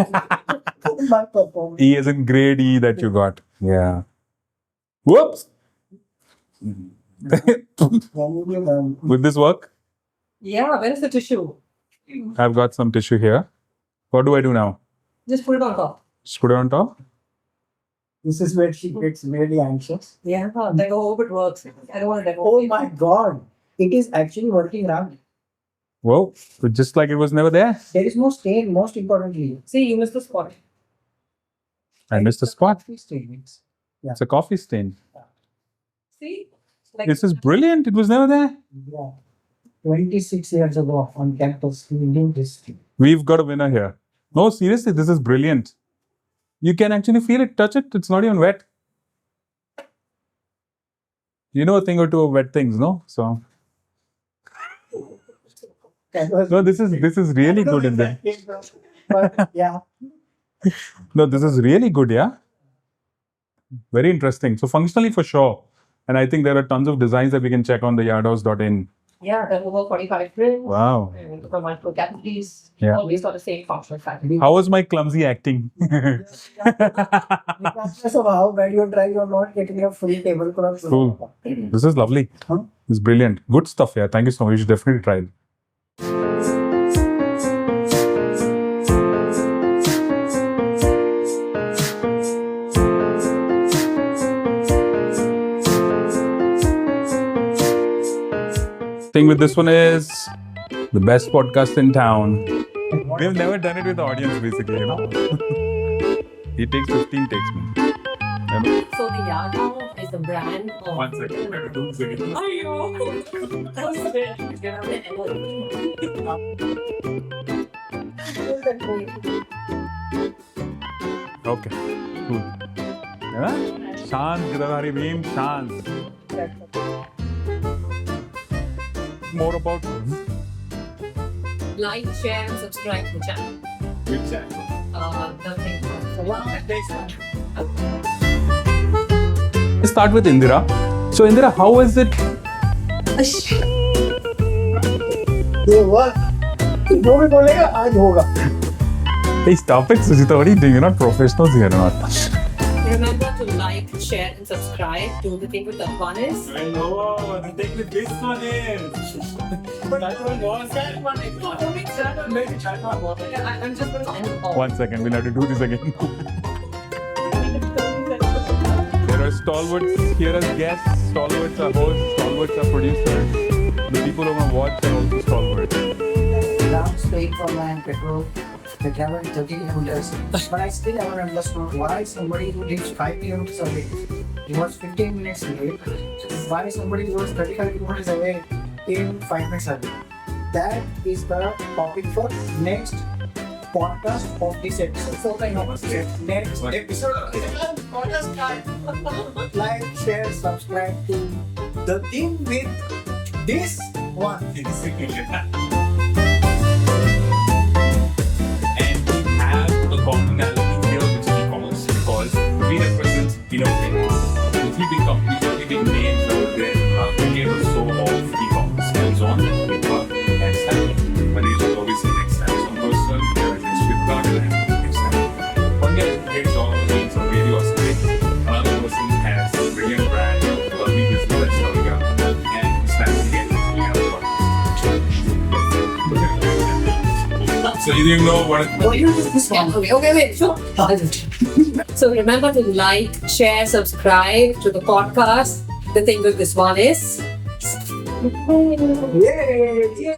for my performance. E as in grade E that you got. Yeah. Whoops. Will this work? Yeah, where is the tissue? I've got some tissue here. What do I do now? Just put it on top. Just put it on top? This is where she gets really anxious. Yeah, I hope it works. I don't want to demo. Oh my god. It is actually working out. Whoa. Just like it was never there. There is no stain, most importantly. See, you missed the spot. I missed a spot. Coffee stain. It's a coffee stain. See? Like, This is brilliant. It was never there. Yeah. 26 years ago on campus, we knew this. We've got a winner here. No, seriously, this is brilliant. You can actually feel it, touch it. It's not even wet. You know a thing or two of wet things, no? So no, this is really good in there. But yeah. No, this is really good, yeah. Very interesting. So functionally for sure. And I think there are tons of designs that we can check on the yardhouse.in. yeah, there are over 45 prints. Wow. And for multiple categories. Yeah. Always got the same functional fabric. How was my clumsy acting? Regardless of how bad you try, you're not getting a full tablecloth. Cool. This is lovely. Huh? It's brilliant. Good stuff, yeah. Thank you so much. You should definitely try it. Thing with this one is the best podcast in town. We've never done it with the audience, basically, you know. It takes 15 takes, man. So the Yard House is a brand of... 1 second. 2 seconds. Okay. Cool. Yeah? Shant, Gidadhari Beam, Shant. More about Like, share, and subscribe to the channel. which channel? The thing. Let's start with Indira. So, Indira, how is it? ये work जो भी बोलेगा आज होगा. Hey, stop it, Sujita. What are you doing? You're not professionals here, not. Remember to like, share, and subscribe to the thing with the fun is. I know. The thing with this one is. I'm just going to end it all. 1 second. We'll have to do this again. There are stalwarts here as guests. Stalwarts are hosts. Stalwarts are producers. The people who are going to watch are also stalwarts. Down straight from my petrol. The travel 30 kilometers. But I still never understood why somebody who lives 5 kilometers away, he was 15 minutes late. Why somebody who was 35 kilometers away came 5 minutes early. That is the topic for next podcast of this episode. So next episode of this podcast. Like, share, subscribe to the thing with this one. And we have a commonality here, which is e-commerce, because we represent innovators. The three big companies, the three big names out there, create a show of e-commerce, Amazon, Flipkart, and Snapdeal. Manesh is obviously next Amazon person, we are next Flipkart, and I am next Snapdeal. For So you didn't know what. Yeah, okay, wait, sure. So remember to like, share, subscribe to the podcast. The thing with this one is. Yeah.